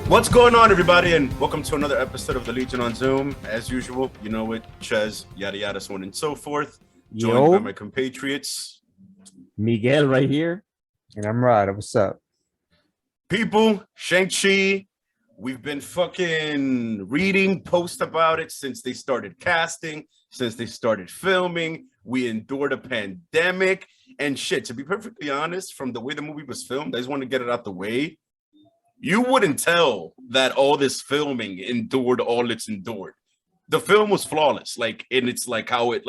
What's going on, everybody, and welcome to another episode of the Legion on Zoom. As usual, you know it, Ches, yada yada, so on and so forth. Joined by my compatriots, Miguel right here. And I'm Rod. What's up? People, Shang-Chi, we've been fucking reading posts about it since they started casting, since they started filming. We endured a pandemic and shit. To be perfectly honest, from the way the movie was filmed, I just want to get it out the way. You wouldn't tell that all this filming endured all it's endured. The film was flawless, and it's like how it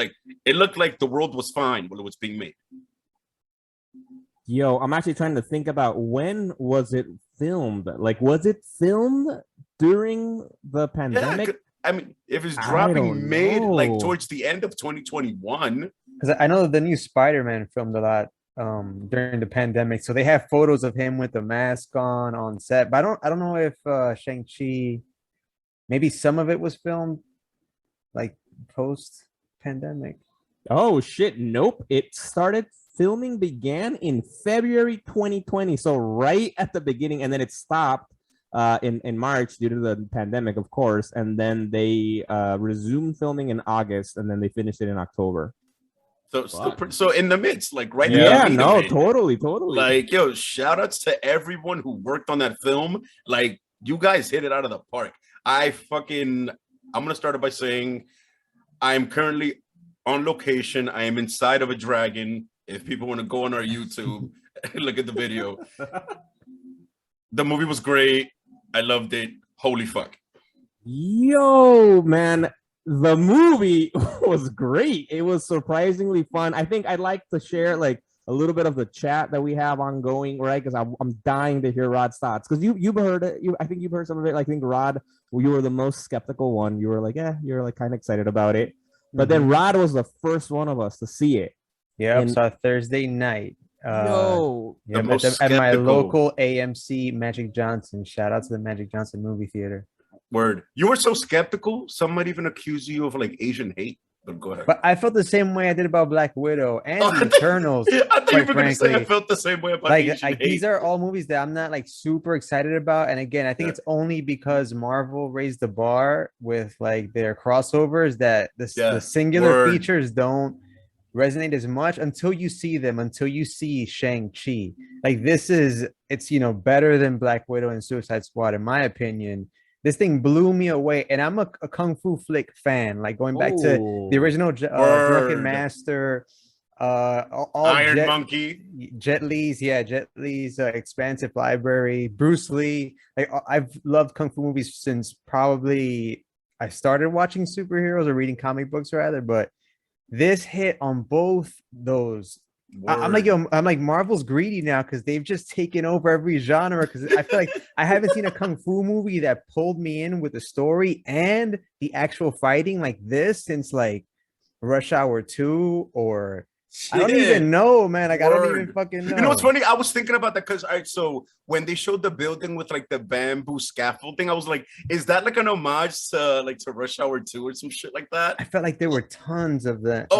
looked like the world was fine while it was being made. Yo, I'm actually trying to think about when was it filmed? Like, was it filmed during the pandemic? Yeah, I mean, if it's dropping mid, like towards the end of 2021. Because I know the new Spider-Man filmed a lot during the pandemic, so they have photos of him with the mask on set. But I don't know if Shang-Chi, maybe some of it was filmed like post-pandemic. Oh shit, nope. Filming began in February 2020, so right at the beginning, and then it stopped in March due to the pandemic, of course, and then they resumed filming in August, and then they finished it in October. So in the midst, like right yeah, in the no, totally. Like, yo, shout outs to everyone who worked on that film. Like, you guys hit it out of the park. I'm gonna start it by saying I'm currently on location. I am inside of a dragon. If people want to go on our YouTube and look at the video. The movie was great. I loved it. Holy fuck. Yo, man. The movie was great. It was surprisingly fun. I think I'd like to share like a little bit of the chat that we have ongoing, right? Because I'm dying to hear Rod's thoughts. Because you've heard it. I think you've heard some of it. I think Rod, you were the most skeptical one. You were like, you're like kind of excited about it. But then Rod was the first one of us to see it. Yeah, saw Thursday night. At my local AMC Magic Johnson. Shout out to the Magic Johnson movie theater. Word. You were so skeptical, some might even accuse you of like Asian hate. But go ahead. But I felt the same way I did about Black Widow and the Eternals. I thought you were going to say I felt the same way about Asian hate. These are all movies that I'm not like super excited about. And again, I think it's only because Marvel raised the bar with like their crossovers that the singular features don't resonate as much until you see them, until you see Shang-Chi. Like it's better than Black Widow and Suicide Squad, in my opinion. This thing blew me away, and I'm a kung fu flick fan. Like going back to the original Drunken Master, Iron Monkey, Jet Li's expansive library, Bruce Lee. Like I've loved kung fu movies since probably I started watching superheroes or reading comic books rather. But this hit on both those. I'm like Marvel's greedy now because they've just taken over every genre. Because I feel like I haven't seen a kung fu movie that pulled me in with the story and the actual fighting like this since like Rush Hour 2 or I don't even know, man. Like I don't even fucking know. You know what's funny? I was thinking about that because so when they showed the building with like the bamboo scaffolding, I was like, is that like an homage to Rush Hour 2 or some shit like that? I felt like there were tons of that.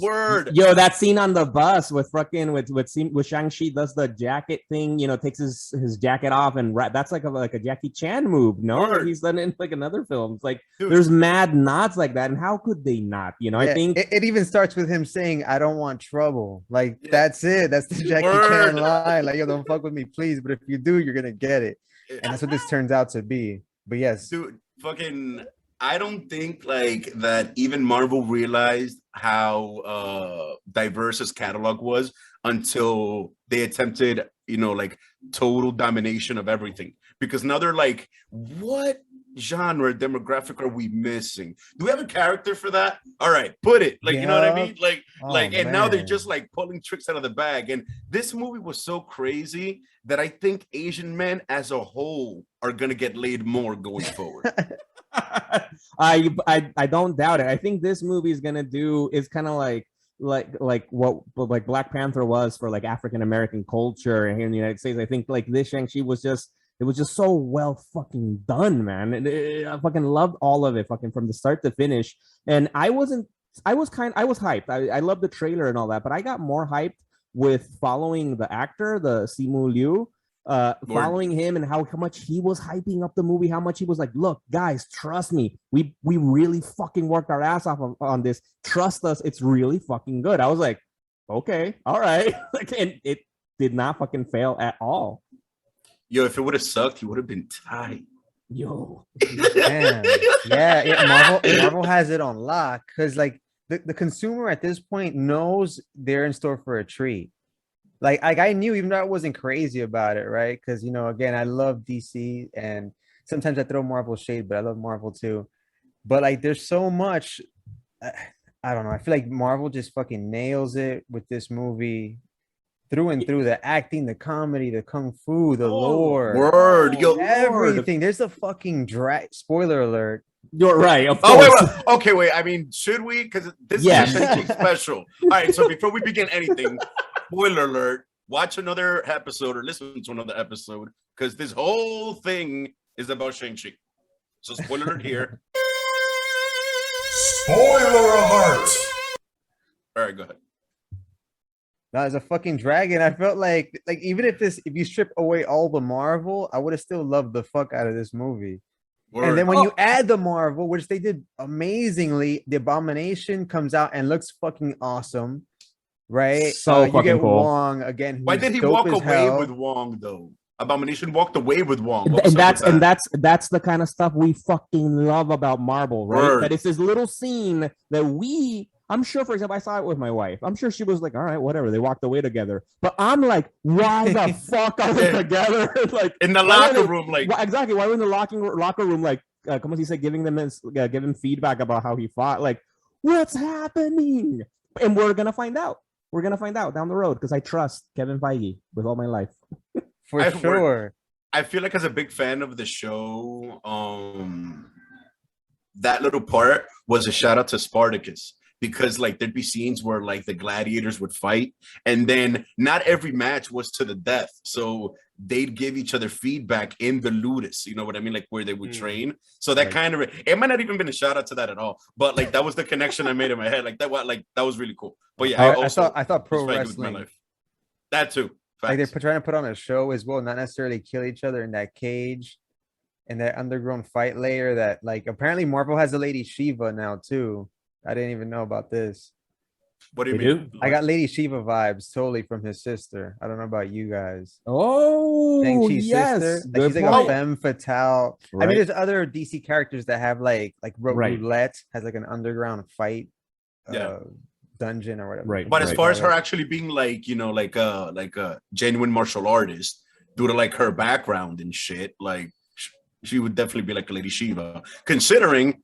Word. Yo, that scene on the bus with Shang-Chi does the jacket thing, takes his jacket off and that's like a Jackie Chan move. No, Word. He's done it in like another film. It's like there's mad nods like that, and how could they not? I think it even starts with him saying, "I don't want trouble." Like that's it. That's the Jackie Chan line. Like, yo, don't fuck with me, please. But if you do, you're gonna get it. And that's what this turns out to be. But yes, dude, I don't think like that even Marvel realized how diverse his catalog was until they attempted, like total domination of everything. Because now they're like, what genre demographic are we missing? Do we have a character for that? All right, put it. Like, you know what I mean? And now they're just like pulling tricks out of the bag. And this movie was so crazy that I think Asian men as a whole are gonna get laid more going forward. I don't doubt it. I think this movie is gonna do is kind of like what Black Panther was for like African American culture here in the United States. I think like this Shang-Chi was just so well fucking done, man. I fucking loved all of it, fucking from the start to finish. And I was hyped. I loved the trailer and all that, but I got more hyped with following the actor, the Simu Liu, following him and how much he was hyping up the movie, how much he was like, look, guys, trust me. We really fucking worked our ass off on this. Trust us, it's really fucking good. I was like, okay, all right. Like, and it did not fucking fail at all. Yo, if it would have sucked, he would have been tight. Yo. Man. Yeah, Marvel has it on lock because like the consumer at this point knows they're in store for a treat. Like I knew, even though I wasn't crazy about it, right? Because again, I love DC and sometimes I throw Marvel shade, but I love Marvel too. But like, there's so much. I don't know. I feel like Marvel just fucking nails it with this movie through and through. The acting, the comedy, the kung fu, the lore, word, yo, everything. There's a fucking spoiler alert. You're right. Of Oh, course. wait. Okay, wait. I mean, should we? Because this is a Shang-Chi special. All right. So before we begin anything, spoiler alert, watch another episode or listen to another episode because this whole thing is about Shang-Chi. So spoiler alert here. Spoiler alert. All right, go ahead. No, as a fucking dragon, I felt like even if you strip away all the Marvel, I would have still loved the fuck out of this movie. Word. And then when you add the Marvel, which they did amazingly, the Abomination comes out and looks fucking awesome, right? So you get cool. Wong again. Why did he walk away with Wong though? Abomination walked away with Wong. And that's the kind of stuff we fucking love about Marvel, right? Word. That it's this little scene that I'm sure, for example, I saw it with my wife. I'm sure she was like, all right, whatever. They walked away together. But I'm like, why the fuck are they together? Like in the locker room, like exactly. Why were in the locker room, like, come on, he said, giving them feedback about how he fought. Like, what's happening? And we're gonna find out. We're gonna find out down the road because I trust Kevin Feige with all my life. For sure. I feel like as a big fan of the show, that little part was a shout out to Spartacus. Because like there'd be scenes where like the gladiators would fight and then not every match was to the death. So they'd give each other feedback in the ludus, you know what I mean? Like where they would train. So that kind of, it might not even been a shout out to that at all, but like that was the connection I made in my head. Like that was really cool. But yeah, I thought pro wrestling, that too. Facts. Like they're trying to put on a show as well, not necessarily kill each other in that cage and that underground fight layer that like apparently Marvel has a Lady Shiva now too. I didn't even know about this. What do you mean? I got Lady Shiva vibes totally from his sister. I don't know about you guys. Oh, Shang-Chi's yes. sister. Like, she's like a femme fatale. Right. I mean, there's other DC characters that have like Roulette has like an underground fight dungeon or whatever. Right. But as far as her actually being like, like a genuine martial artist, due to like her background and shit, like she would definitely be like a Lady Shiva, considering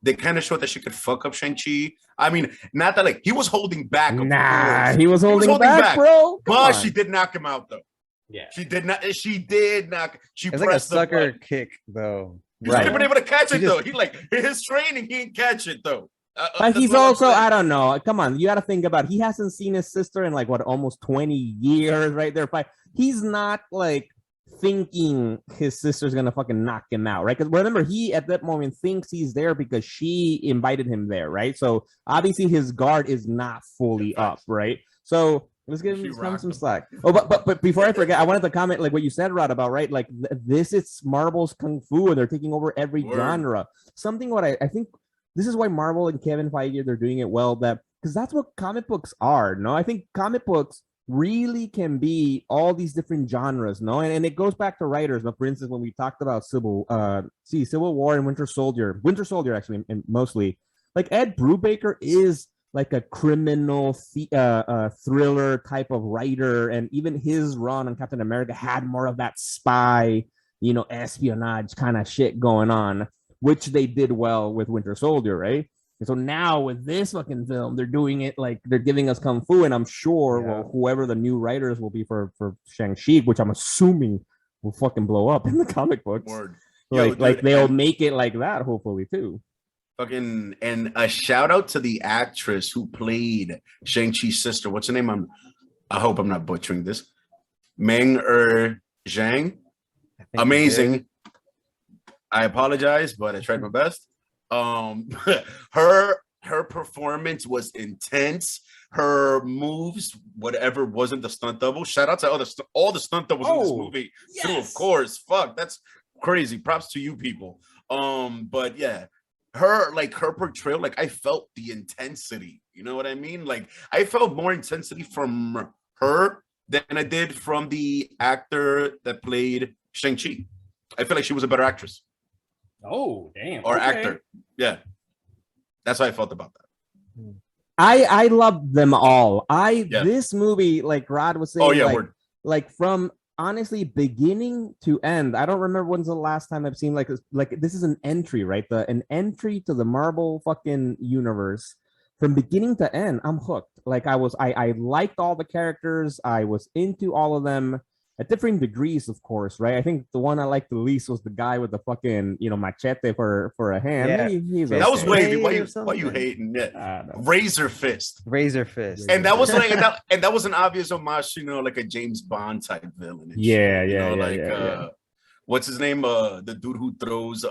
they kind of showed that she could fuck up Shang-Chi. I mean, not that like he was holding back. Nah, he was holding back, bro. But she did knock him out though. Yeah, she did not. She did knock. She it's pressed like a sucker kick though. He's never been able to catch it though. He like in his training, he didn't catch it though. But he's also, I don't know. Come on, you got to think about it. He hasn't seen his sister in like what, almost 20 years, right there. He's not like thinking his sister's gonna fucking knock him out, right? Because remember, he at that moment thinks he's there because she invited him there, right? So obviously his guard is not fully up, right? So let's give him some slack. Oh, but before I forget, I wanted to comment like what you said, Rod, about right, like this is Marvel's kung fu, and they're taking over every genre. Something what I think this is why Marvel and Kevin Feige, they're doing it well, that because that's what comic books are. No, I think comic books really can be all these different genres, no? And it goes back to writers. But for instance, when we talked about Civil War and Winter Soldier actually, and mostly, like Ed Brubaker is like a criminal thriller type of writer, and even his run on Captain America had more of that spy, espionage kind of shit going on, which they did well with Winter Soldier, right? And so now with this fucking film, they're doing it like they're giving us kung fu, and I'm sure whoever the new writers will be for Shang-Chi, which I'm assuming will fucking blow up in the comic books. Word. Like they'll make it like that, hopefully too. Fucking, and a shout out to the actress who played Shang-Chi's sister. What's her name? I hope I'm not butchering this. Meng Zhang. Amazing. I apologize, but I tried my best. Her performance was intense. Her moves, whatever, wasn't the stunt double. Shout out to all the stunt doubles in this movie too, of course. Fuck, that's crazy. Props to you people. But yeah, her portrayal, like I felt the intensity. You know what I mean? Like I felt more intensity from her than I did from the actor that played Shang-Chi. I feel like she was a better actress. Oh, damn. Or actor. Yeah. That's how I felt about that. I love them all. This movie, like Rod was saying, like from honestly beginning to end. I don't remember when's the last time I've seen like this is an entry, right? An entry to the Marvel fucking universe. From beginning to end, I'm hooked. Like I liked all the characters. I was into all of them at different degrees, of course, right? I think the one I liked the least was the guy with the fucking, machete for a hand. Yeah. That was wavy. Why you hating it? Razor Fist. And that was like and that was an obvious homage, like a James Bond type villain. What's his name? The dude who throws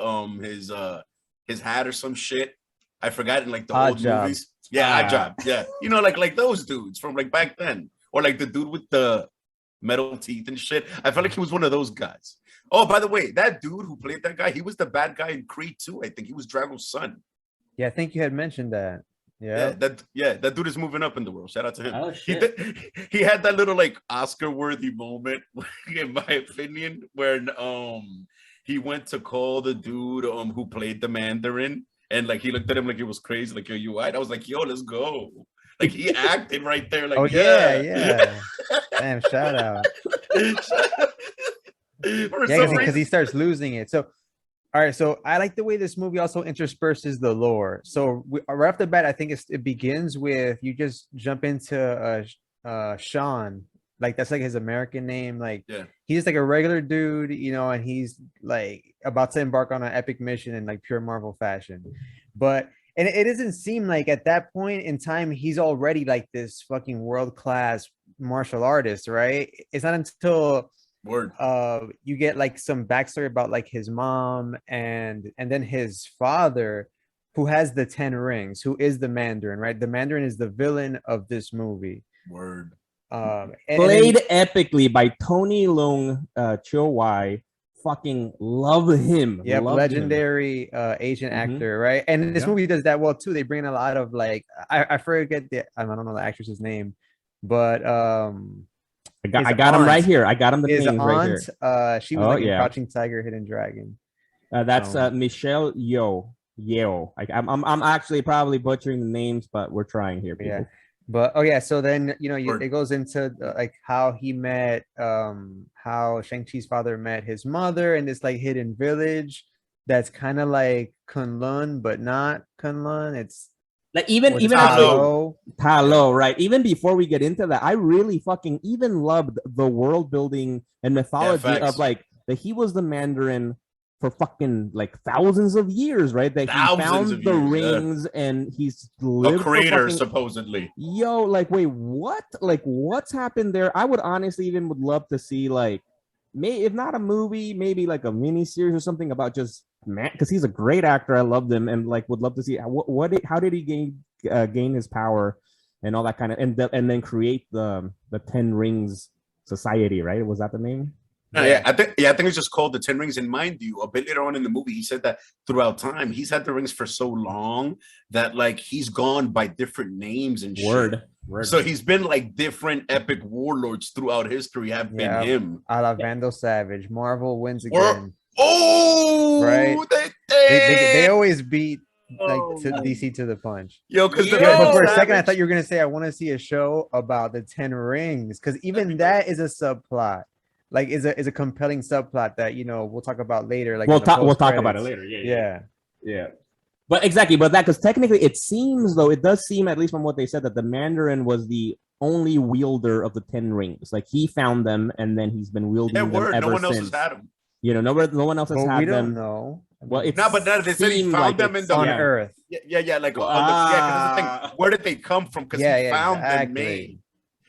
his hat or some shit. I forgot in like the old movies. Yeah, Odd Job. Yeah. Like those dudes from like back then. Or like the dude with the metal teeth and shit. I felt like he was one of those guys. Oh, by the way, that dude who played that guy, he was the bad guy in Creed 2. I think he was Drago's son. Yeah, I think you had mentioned that. That dude is moving up in the world. Shout out to him. Oh, shit. He had that little like Oscar-worthy moment, in my opinion, where he went to call the dude who played the Mandarin, and like he looked at him like it was crazy, like, yo, you white? I was like, yo, let's go. Like he acted right there, like, yeah. Damn, shout out. Because he starts losing it. So, all right. So I like the way this movie also intersperses the lore. So right off the bat, I think it begins with you just jump into Sean. Like that's like his American name. Like he's like a regular dude, and he's like about to embark on an epic mission in like pure Marvel fashion. And it doesn't seem like at that point in time he's already like this fucking world-class martial artist, right? It's not until you get like some backstory about like his mom and then his father, who has the 10 rings, who is the Mandarin, right? The Mandarin is the villain of this movie. Played epically by Tony Leung Chiu Wai. Fucking love him. Yeah, legendary Asian actor, right? And this movie does that well too. They bring in a lot of like I forget I don't know the actress's name, but I got him right here. I got him the his names aunt, right here. She was in Crouching Tiger, Hidden Dragon. That's Michelle Yeoh. I'm actually probably butchering the names, but we're trying here, people. Yeah. But so then it goes into like how he met, how Shang-Chi's father met his mother in this like hidden village that's kind of like Kunlun, but not Kunlun. It's like even Ta Lo, right? Even before we get into that, I really fucking even loved the world building and mythology of like that he was the Mandarin for fucking like thousands of years, right? That he found the rings and he's lived a creator supposedly. Yo, like, wait, what? Like, what's happened there? I would honestly even would love to see like, if not a movie, maybe like a mini series or something about just man, because he's a great actor. I loved him and like would love to see how did he gain his power and all that kind of and then create the 10 Rings Society, right? Was that the name? I think it's just called the 10 Rings. And mind you, a bit later on in the movie, he said that throughout time he's had the rings for so long that like he's gone by different names and shit. So he's been like different epic warlords throughout history have been him. I love Vandal Savage. Marvel wins again. Right? They always beat like to DC to the punch. But for a second I thought you were gonna say I want to see a show about the 10 Rings, because even that is a subplot. Like is a compelling subplot that we'll talk about later. Like we'll talk about it later. Yeah. But exactly, but that because technically it does seem, at least from what they said, that the Mandarin was the only wielder of the 10 Rings. Like he found them and then he's been wielding them ever since. No one else has had them. No one else has had them. We don't know. Well, they said he found them on Earth. Like the thing, where did they come from? Because he found them made.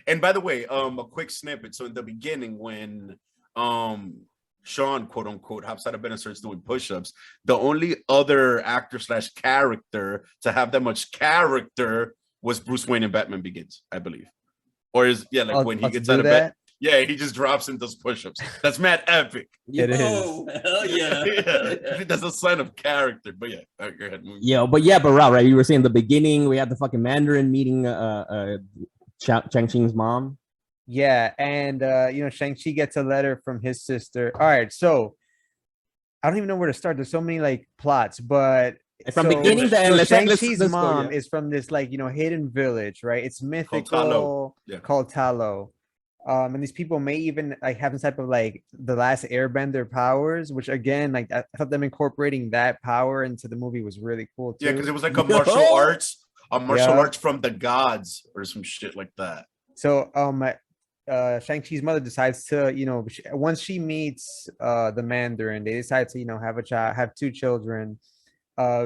And by the way, a quick snippet. So in the beginning, when Sean, quote unquote, hops out of bed and starts doing push-ups. The only other actor / character to have that much character was Bruce Wayne in Batman Begins, I believe. Or is like when he gets out of bed. Yeah, he just drops and does push-ups. That's mad epic. It is. Hell yeah. Yeah. That's a sign of character. But yeah, all right, go ahead. But right, you were saying the beginning, we had the fucking Mandarin meeting Shang-Chi's mom. Yeah, and Shang-Chi gets a letter from his sister. All right, so I don't even know where to start. There's so many like plots, but From beginning to end, Shang-Chi's mom is from this like hidden village, right? It's mythical, called Talo. And these people may even like have some type of like the last airbender powers, which again, like I thought them incorporating that power into the movie was really cool too. Yeah, because it was like a martial arts from the gods or some shit like that. So Shang-Chi's mother decides to, once she meets the Mandarin, they decide to, have a child, have 2 children.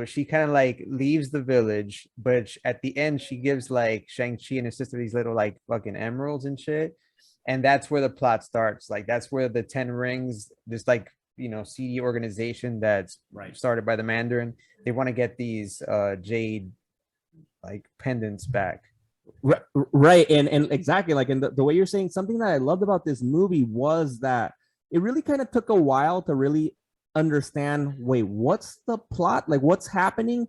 She kind of like leaves the village, but at the end she gives like Shang-Chi and his sister these little like fucking emeralds and shit. And that's where the plot starts. Like that's where the 10 rings, this like, seedy organization that's started by the Mandarin, they want to get these jade like pendants back. Right. And exactly like in the way you're saying, something that I loved about this movie was that it really kind of took a while to really understand, wait, what's the plot? Like what's happening?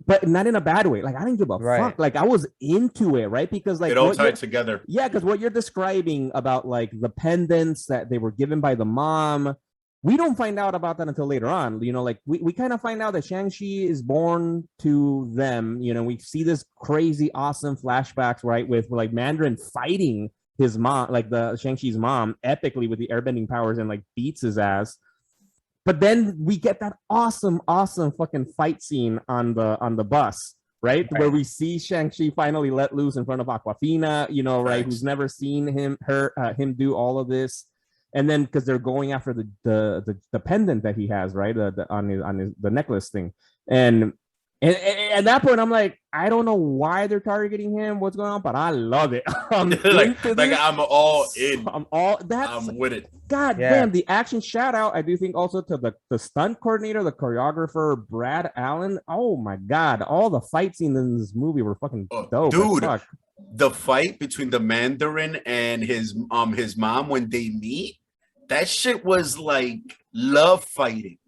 But not in a bad way. Like I didn't give a fuck. Like I was into it, right? Because like it all tied together. Yeah, because what you're describing about like the pendants that they were given by the mom, we don't find out about that until later on. Like we kind of find out that Shang-Chi is born to them. We see this crazy, awesome flashbacks, right? With like Mandarin fighting his mom, like the Shang-Chi's mom, epically with the airbending powers and like beats his ass. But then we get that awesome fucking fight scene on the bus, right? Where we see Shang-Chi finally let loose in front of Aquafina, right? Who's never seen him do all of this. And then because they're going after the pendant that he has, right? On the necklace thing. And at that point, I'm like, I don't know why they're targeting him, what's going on, but I love it. I'm I'm all in. I'm with it. God damn, the action shout out. I do think also to the stunt coordinator, the choreographer, Brad Allen. Oh my God, all the fight scenes in this movie were fucking dope. Dude, the fight between the Mandarin and his mom when they meet, that shit was like love fighting.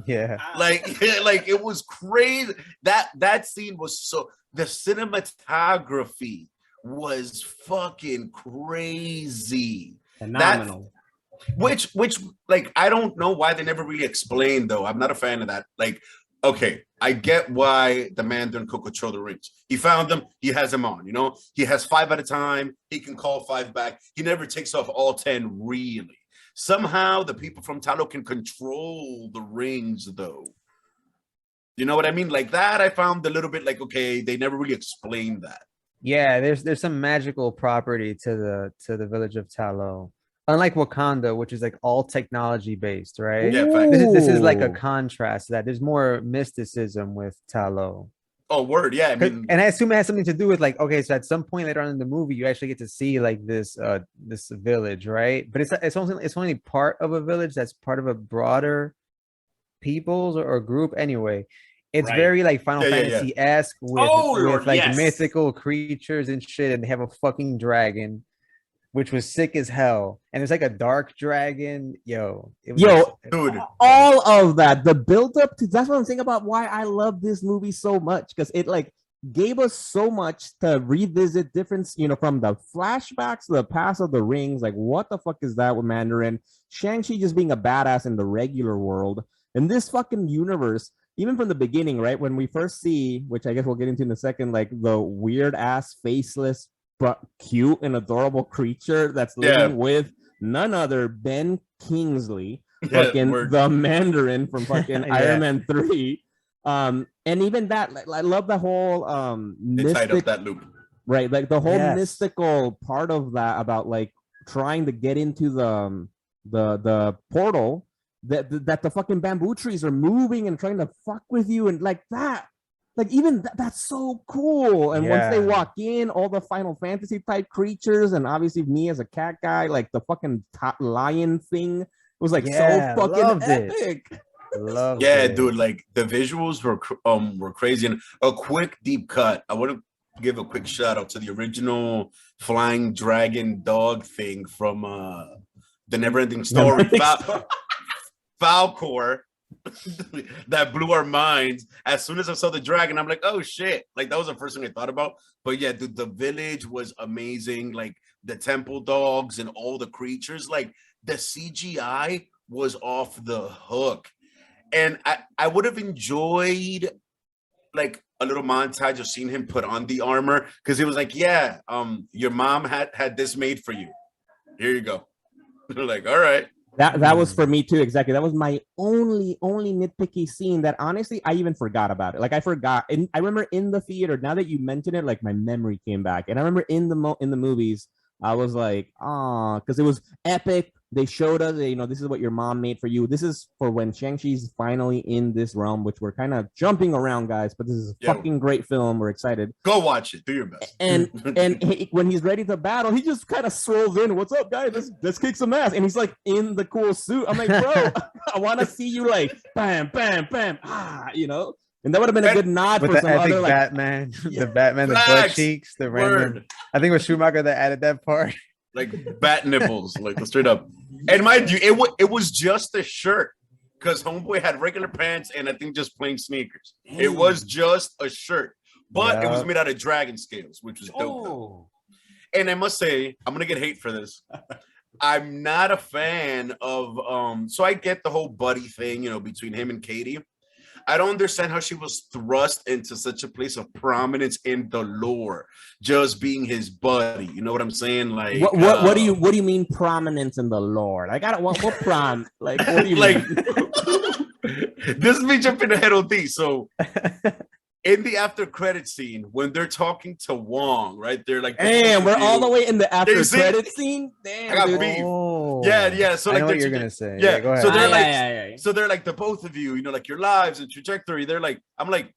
Yeah, like it was crazy. That scene was so, the cinematography was fucking crazy, phenomenal. Which like I don't know why they never really explained though. I'm not a fan of that. Like, okay, I get why the Mandarin could control the rings. He found them, he has them on, he has 5 at a time, he can call 5 back, he never takes off all 10 really. Somehow the people from Talo can control the rings though. You know what I mean? Like that I found a little bit like, okay, they never really explained that. Yeah, there's some magical property to the village of Talo. Unlike Wakanda, which is like all technology based, right? Yeah, this is like a contrast to that. There's more mysticism with Talo. Oh, word, yeah. I mean, and I assume it has something to do with like, okay, so at some point later on in the movie, you actually get to see like this village, right? But it's only part of a village that's part of a broader peoples or group anyway. It's very like Final Fantasy-esque with like mythical creatures and shit, and they have a fucking dragon, which was sick as hell. And it's like a dark dragon. Dude, all of that, the build up to, that's what I'm saying about why I love this movie so much, because it like gave us so much to revisit different, from the flashbacks to the past of the rings, like what the fuck is that with Mandarin, Shang-Chi just being a badass in the regular world, and this fucking universe, even from the beginning, right? When we first see, which I guess we'll get into in a second, like the weird ass faceless but cute and adorable creature that's living with none other Ben Kingsley, fucking the Mandarin from fucking Iron Man 3. And even that, like, I love the whole they tied up that loop. Right, like the whole mystical part of that about like trying to get into the portal that the fucking bamboo trees are moving and trying to fuck with you, and like that. Like even that's so cool. And once they walk in, all the Final Fantasy type creatures, and obviously me as a cat guy, like the fucking lion thing was like Yeah, so fucking loved it. epic. Loved Yeah, it. dude, like the visuals were crazy. And a quick deep cut. I want to give a quick shout out to the original flying dragon dog thing from the Neverending Story. Falcor that blew our minds. As soon as I saw the dragon, I'm like, oh shit. Like that was the first thing I thought about. But yeah, dude, the village was amazing. Like the temple dogs and all the creatures, like the CGI was off the hook. And I would have enjoyed like a little montage of seeing him put on the armor because it was like, yeah, your mom had this made for you. Here you go. Like, all right. That was for me too, exactly. That was my only nitpicky scene that honestly I even forgot about it. Like I forgot, and I remember in the theater. Now that you mention it, like my memory came back, and I remember in the movies, I was like, ah, because it was epic. They showed us, this is what your mom made for you. This is for when Shang-Chi's finally in this realm, which we're kind of jumping around, guys. But this is a fucking great film. We're excited. Go watch it. Do your best. And when he's ready to battle, he just kind of strolls in. What's up, guys? Let's kick some ass. And he's like in the cool suit. I'm like, bro, I want to see you like bam, bam, bam. And that would have been a good nod with for the some epic other like Batman, Yeah. the Batman, the butt Facts. cheeks, the Word. random. I think it was Schumacher that added that part. Like bat nipples, like straight up. And mind you, it was just a shirt because homeboy had regular pants and I think just plain sneakers. It was just a shirt, but it was made out of dragon scales, which was dope. Oh. And I must say, I'm gonna get hate for this. I'm not a fan of so I get the whole buddy thing, between him and Katie. I don't understand how she was thrust into such a place of prominence in the lore, just being his buddy. You know what I'm saying? Like, what do you mean prominence in the lore? Like, I don't want what prom. Like, what do you like? mean? This is me jumping ahead of these. So, in the after credit scene, when they're talking to Wong, right? They're like, Damn, we're all the way in the after see? credit scene. Damn, I got dude. beef. Oh, Yeah. So I like, know what you're they're- gonna say. yeah, Go ahead. so they're like, yeah. so they're like the both of you, like your lives and trajectory. They're like, I'm like,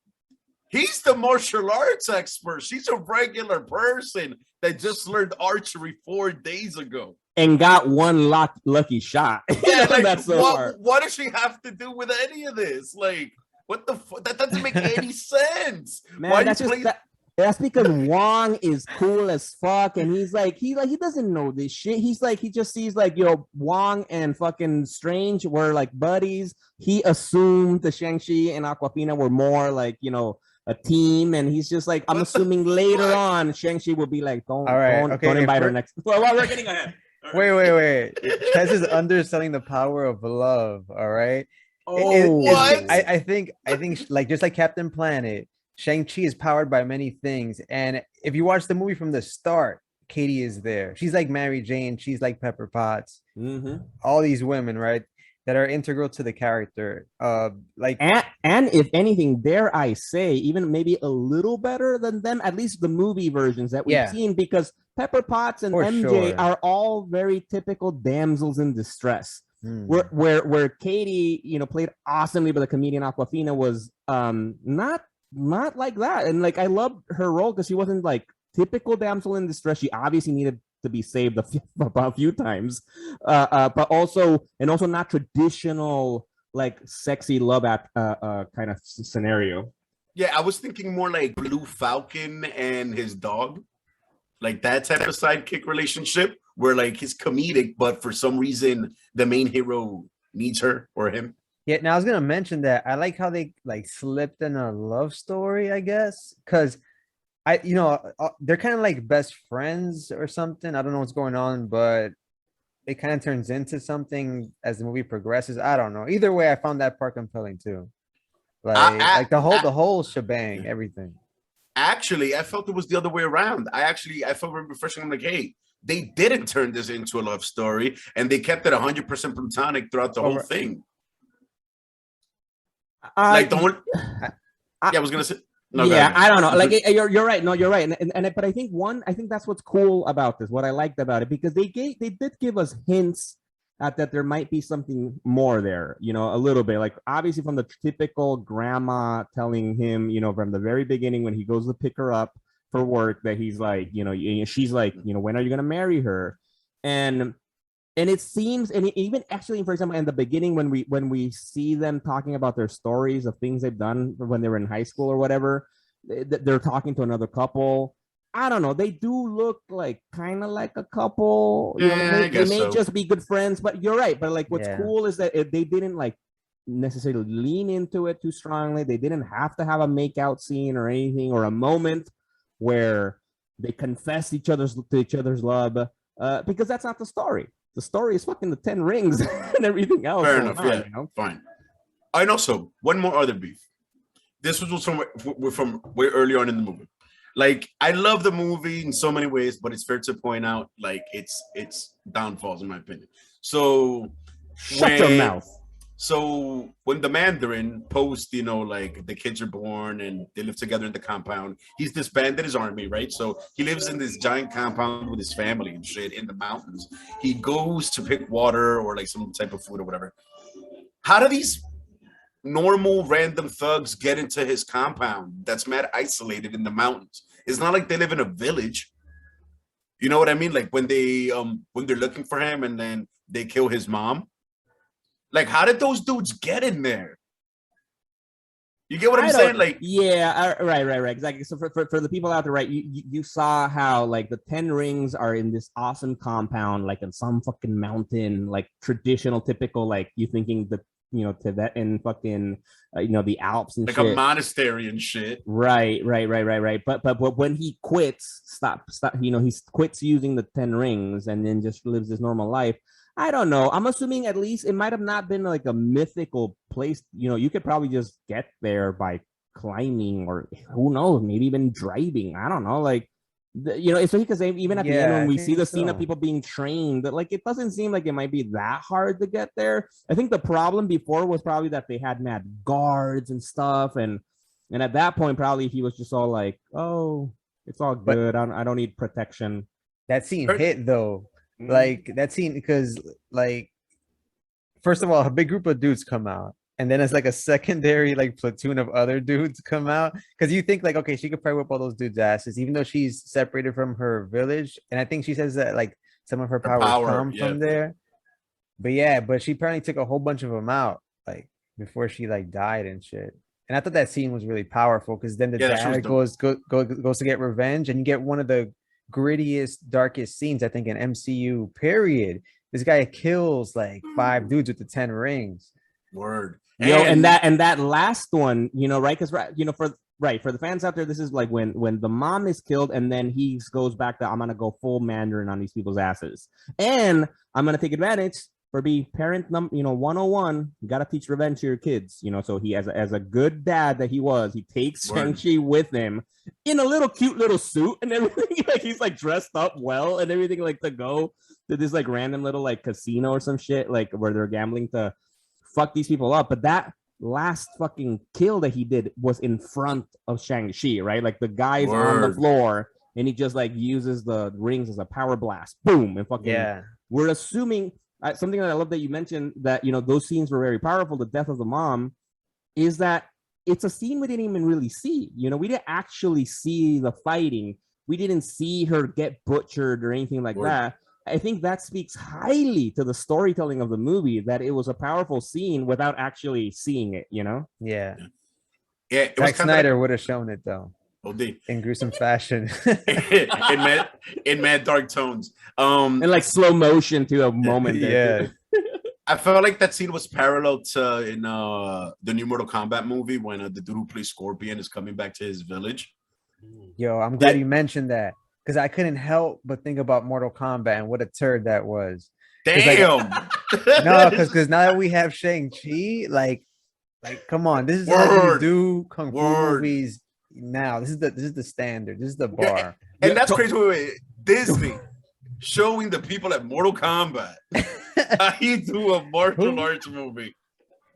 he's the martial arts expert. She's a regular person that just learned archery 4 days ago. And got one lucky shot. Yeah, like, That's so hard. what does she have to do with any of this? Like, what the fuck? That doesn't make any sense. Man, Why that's you just play? that's because Wong is cool as fuck, and he doesn't know this shit. He just sees like Wong and fucking Strange were like buddies. He assumed the Shang-Chi and Aquafina were more like a team, and he's just like, I'm assuming later on Shang-Chi will be like, don't invite her next. Well, we're getting ahead. Wait. Tess is underselling the power of love. All right. What? I think like just like Captain Planet, Shang-Chi is powered by many things. And if you watch the movie from the start, Katie is there. She's like Mary Jane. She's like Pepper Potts. Mm-hmm. All these women, right, that are integral to the character. Like and if anything, dare I say, even maybe a little better than them, at least the movie versions that we've seen, because Pepper Potts and MJ are all very typical damsels in distress. Where Katie, played awesomely by the comedian Aquafina, was not like that. And like I loved her role because she wasn't like typical damsel in distress. She obviously needed to be saved a few times, but also not traditional like sexy love kind of scenario. Yeah, I was thinking more like Blue Falcon and his dog, like that type of sidekick relationship where like he's comedic, but for some reason the main hero needs her or him. Yeah, now I was gonna mention that I like how they like slipped in a love story, I guess, because they're kind of like best friends or something. I don't know what's going on, but it kind of turns into something as the movie progresses. I don't know. Either way, I found that part compelling too. Like the whole shebang, everything. Actually, I felt it was the other way around. I felt very refreshing. I'm like, hey, they didn't turn this into a love story, and they kept it 100% platonic throughout the whole thing. Like the one, I was gonna say. No, yeah, I don't know. Like you're right. No, you're right. And but I think that's what's cool about this. What I liked about it, because they did give us hints at that there might be something more there. A little bit. Like obviously from the typical grandma telling him, from the very beginning when he goes to pick her up for work, that he's like, she's like, when are you gonna marry her? And And it seems, and even actually, for example, in the beginning, when we see them talking about their stories of things they've done when they were in high school or whatever, they're talking to another couple. I don't know. They do look like kind of like a couple. You know, Yeah, I they guess may so. just be good friends. But you're right. But like, what's Yeah. cool is that they didn't like necessarily lean into it too strongly. They didn't have to have a make out scene or anything or a moment where they confess to each other's love. Because that's not the story. The story is fucking the 10 rings and everything else. Fair going enough. on, Yeah, you know? fine. And also, one more other beef. This was from way early on in the movie. Like, I love the movie in so many ways, but it's fair to point out like it's downfalls in my opinion. So Shut your mouth. So when the Mandarin post, you know, like the kids are born and they live together in the compound, he's disbanded his army, right? So he lives in this giant compound with his family and shit in the mountains. He goes to pick water or like some type of food or whatever. How do these normal random thugs get into his compound that's mad isolated in the mountains? It's not like they live in a village. You know what I mean? Like when they're looking for him and then they kill his mom. Like, how did those dudes get in there? You get what I'm saying? Like, yeah, right, exactly. So for the people out there, right, you saw how like the 10 rings are in this awesome compound, like in some fucking mountain, like traditional, typical, like you thinking the Tibetan fucking the Alps and like shit. A monastery and shit. Right. But when he quits, stop, he quits using the 10 rings and then just lives his normal life. I don't know. I'm assuming at least it might have not been like a mythical place. You could probably just get there by climbing or who knows, maybe even driving. I don't know. Like, especially because even at the end when we see the scene of people being trained, that like it doesn't seem like it might be that hard to get there. I think the problem before was probably that they had mad guards and stuff, and at that point probably he was just all like, "Oh, it's all good. But I don't need protection." That scene hit though. Like that scene because like first of all, a big group of dudes come out, and then it's like a secondary like platoon of other dudes come out because you think like, okay, she could probably whip all those dudes' asses, even though she's separated from her village. And I think she says that like some of her powers come from there. But she apparently took a whole bunch of them out like before she like died and shit. And I thought that scene was really powerful because then the dad goes to get revenge, and you get one of the grittiest, darkest scenes I think in MCU period. This guy kills like 5 dudes with the 10 rings. Word. And that last one, right? Because for the fans out there, this is like when the mom is killed, and then he goes back to, I'm gonna go full Mandarin on these people's asses, and I'm gonna take advantage for be parent 101. You gotta teach revenge to your kids, So he as a good dad that he was, he takes Shang-Chi with him in a little cute little suit and everything. Like he's like dressed up well and everything, like to go to this like random little like casino or some shit, like where they're gambling to fuck these people up. But that last fucking kill that he did was in front of Shang-Chi, right? Like the guy's on the floor and he just like uses the rings as a power blast. Boom. And fucking we're assuming something that I love that you mentioned that those scenes were very powerful. The death of the mom is that it's a scene we didn't even really see. We didn't actually see the fighting. We didn't see her get butchered or anything like that. I think that speaks highly to the storytelling of the movie, that it was a powerful scene without actually seeing it, Yeah. Zack Snyder would have shown it though. OD. In gruesome fashion. in mad dark tones. And like slow motion to a moment. Yeah. I felt like that scene was parallel to in the new Mortal Kombat movie when the dude who plays Scorpion is coming back to his village. Yo, I'm glad you mentioned that because I couldn't help but think about Mortal Kombat and what a turd that was. Damn. No, because now that we have Shang-Chi, like come on, this is how you do kung fu movies now. This is the standard. This is the bar. And that's crazy. Wait. Disney showing the people at Mortal Kombat how you do a martial arts movie.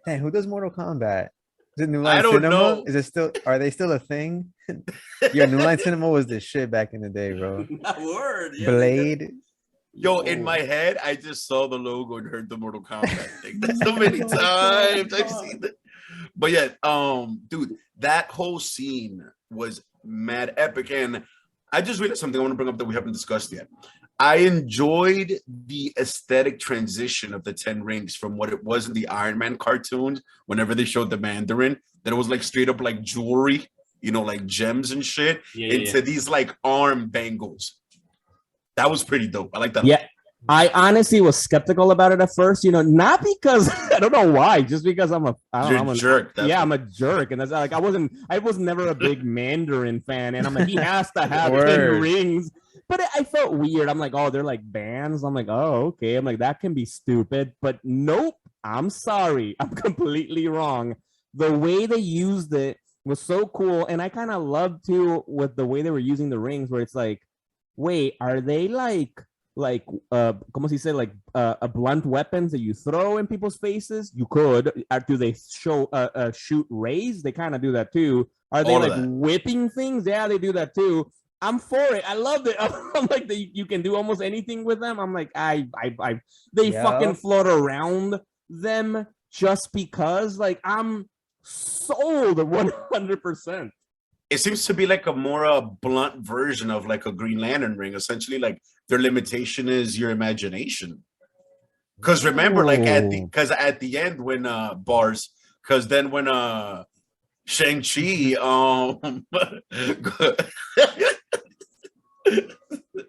Hey, who does Mortal Kombat? Is it New I Line don't Cinema? know. Is it still? Are they still a thing? Yo, New Line Cinema was the shit back in the day, bro. Word. Yeah, Blade. Yo, in my head, I just saw the logo and heard the Mortal Kombat thing. That's so many times I've seen it. But yeah, dude, that whole scene was mad epic. And I just realized something I want to bring up that we haven't discussed yet. I enjoyed the aesthetic transition of the 10 rings from what it was in the Iron Man cartoons whenever they showed the Mandarin, that it was like straight up like jewelry, you know, like gems and shit, into these like arm bangles. That was pretty dope. I like that. Yeah. I honestly was skeptical about it at first, you know, not because I don't know why, just because I'm a jerk. I'm a jerk, and that's like I was never a big Mandarin fan, and I'm like he has to have 10 rings, but I felt weird. I'm like, oh, they're like bands. I'm like, oh, okay. I'm like that can be stupid, but nope. I'm sorry, I'm completely wrong. The way they used it was so cool, and I kind of loved too with the way they were using the rings, where it's like, wait, are they like como se dice, like blunt weapons that you throw in people's faces? You could. Do they shoot rays? They kind of do that too. Are they like whipping things? Yeah, they do that too. I'm for it. I loved it. I'm like, you can do almost anything with them. I'm like, they fucking float around them just because. Like, I'm sold 100%. It seems to be like a more blunt version of like a Green Lantern ring. Essentially, like their limitation is your imagination. Because remember, like at the end when bars, because then when Shang-Chi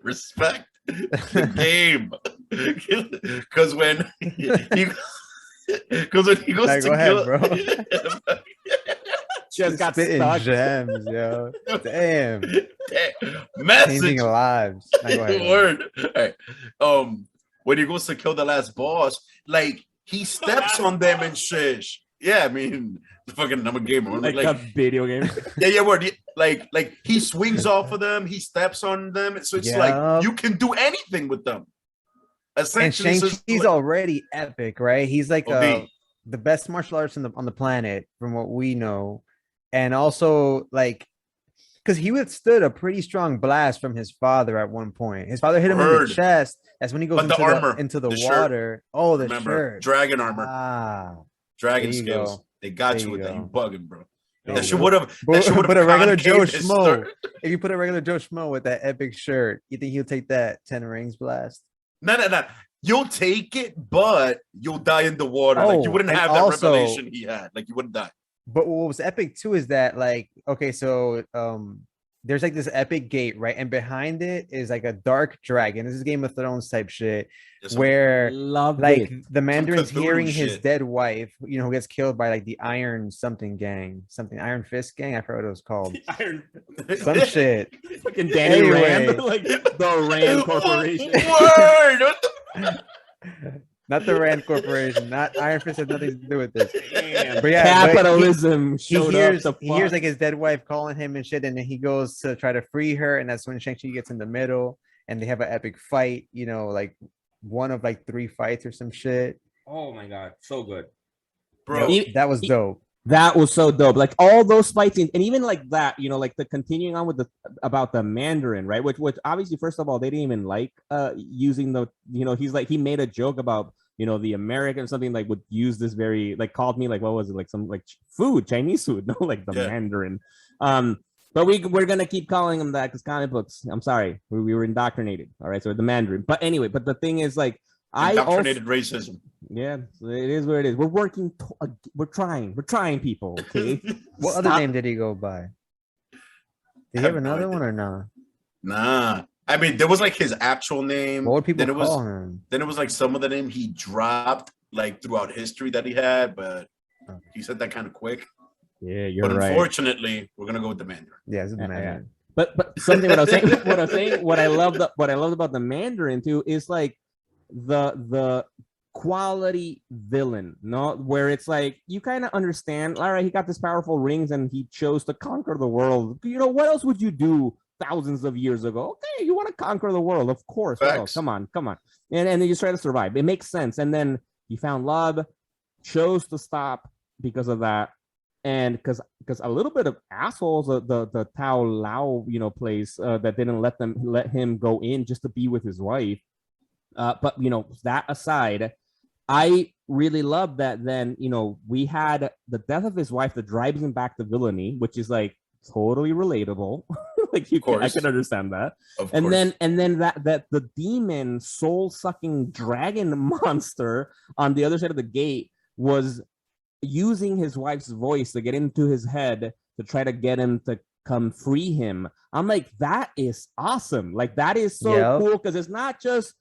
respect the game. Because when he goes to go ahead, bro. Just got stuck. Gems, yo. Damn. Message. Changing lives. Word. Right. When he goes to kill the last boss, like he steps on them and shit. Yeah, I mean, fucking I'm a gamer. Like a video game. Yeah, word. Like he swings off of them, he steps on them. So it's like you can do anything with them. Essentially, and Shang-Chi's already epic, right? He's like the best martial artist on the planet, from what we know. And also, like, because he withstood a pretty strong blast from his father at one point. His father hit him in the chest. That's when he goes into the water. Shirt. Oh, the shirt. Dragon armor. Dragon skills. Go. They got you with that. You bugging, bro. That shit would have put a regular Joe Schmo. If you put a regular Joe Schmo with that epic shirt, you think he'll take that 10 rings blast? No. You'll take it, but you'll die in the water. Like you wouldn't have that revelation he had. Like you wouldn't die. But what was epic too is that, like, okay, so there's like this epic gate, right? And behind it is like a dark dragon. This is Game of Thrones type shit, where the Mandarin's hearing his dead wife, you know, who gets killed by like the Iron something gang, Iron Fist gang. I forgot what it was called. Some shit. Fucking Danny Rand, like the Rand Corporation. Word. Not the Rand Corporation. Not Iron Fist has nothing to do with this. Damn, but yeah, capitalism. He hears like his dead wife calling him and shit, and then he goes to try to free her, and that's when Shang-Chi gets in the middle, and they have an epic fight. You know, like one of like 3 fights or some shit. Oh my god, so good, bro. That was dope. That was so dope. Like all those fight scenes, and even like that, you know, like the continuing on with about the Mandarin, right? Which obviously, first of all, they didn't even like using the, you know, he made a joke about, you know, the American something, like would use this very, like called me like, what was it, like some like food, Chinese food, no, like the Mandarin. But we're gonna keep calling them that because comic books, I'm sorry, we were indoctrinated. All right, so the Mandarin. But anyway, but the thing is, like, indoctrinated racism. Yeah, it is what it is. We're working. We're trying, people. Okay. What other name did he go by? Did he have another one or not? Nah. I mean, there was like his actual name. What would people call him? Then it was like some of the name he dropped like throughout history that he had, but he said that kind of quick. Yeah, you're right. But unfortunately, we're gonna go with the Mandarin. Yeah, it's the Mandarin. But something what I loved about the Mandarin too is like the quality villain, no, where it's like you kind of understand, all right, he got this powerful rings and he chose to conquer the world. You know, what else would you do thousands of years ago? Okay, you want to conquer the world, of course. Oh, come on, and then you try to survive. It makes sense. And then he found love, chose to stop because of that, and because a little bit of assholes, the Tao Lao, you know, place that didn't let him go in just to be with his wife. But you know, that aside, I really love that. Then, you know, we had the death of his wife that drives him back to villainy, which is like totally relatable. Like I can understand that. And then that the demon soul sucking dragon monster on the other side of the gate was using his wife's voice to get into his head to try to get him to come free him. I'm like, that is awesome. Like, that is so cool, because it's not just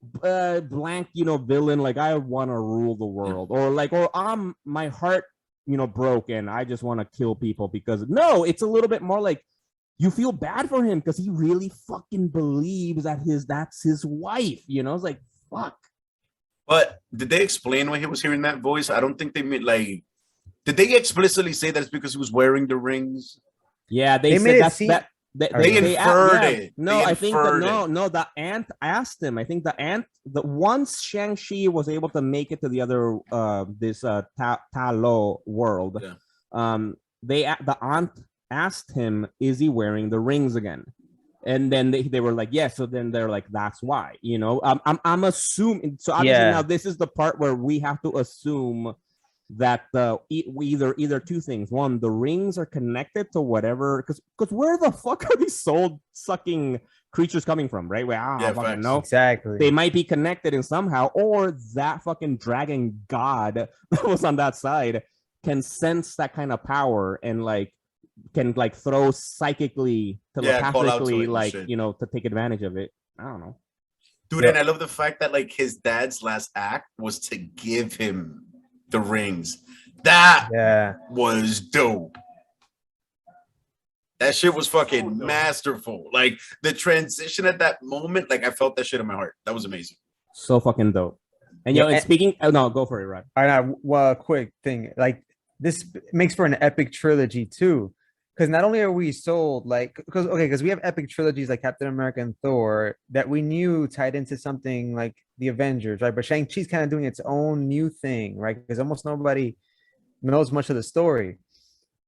blank, villain, like, I want to rule the world, or like, or I'm my heart, broken, I just want to kill people. Because no, it's a little bit more like you feel bad for him because he really fucking believes that that's his wife. It's like, fuck. But did they explain why he was hearing that voice? I don't think they meant, like, did they explicitly say that it's because he was wearing the rings? Yeah, they said that they inferred it. No, I think that the ant asked him. I think the ant, once Shang-Chi was able to make it to the other this Talo world, the ant asked him, is he wearing the rings again? And then they were like, yes. So then they're like, that's why, I'm assuming. So obviously now this is the part where we have to assume that either two things. One, the rings are connected to whatever, because where the fuck are these soul sucking creatures coming from, right? I don't fucking know. Exactly. They might be connected in somehow, or that fucking dragon god that was on that side can sense that kind of power and can throw psychically, telepathically, to take advantage of it. I don't know. Dude, and I love the fact that his dad's last act was to give him the rings. That was dope. That shit was fucking masterful. Like, the transition at that moment, I felt that shit in my heart. That was amazing. So fucking dope. And and speaking, no, go for it, Rod. All right, well, quick thing, this makes for an epic trilogy too, because not only are we sold because we have epic trilogies like Captain America and Thor that we knew tied into something like the Avengers, right? But Shang-Chi's kind of doing its own new thing, right? Because almost nobody knows much of the story.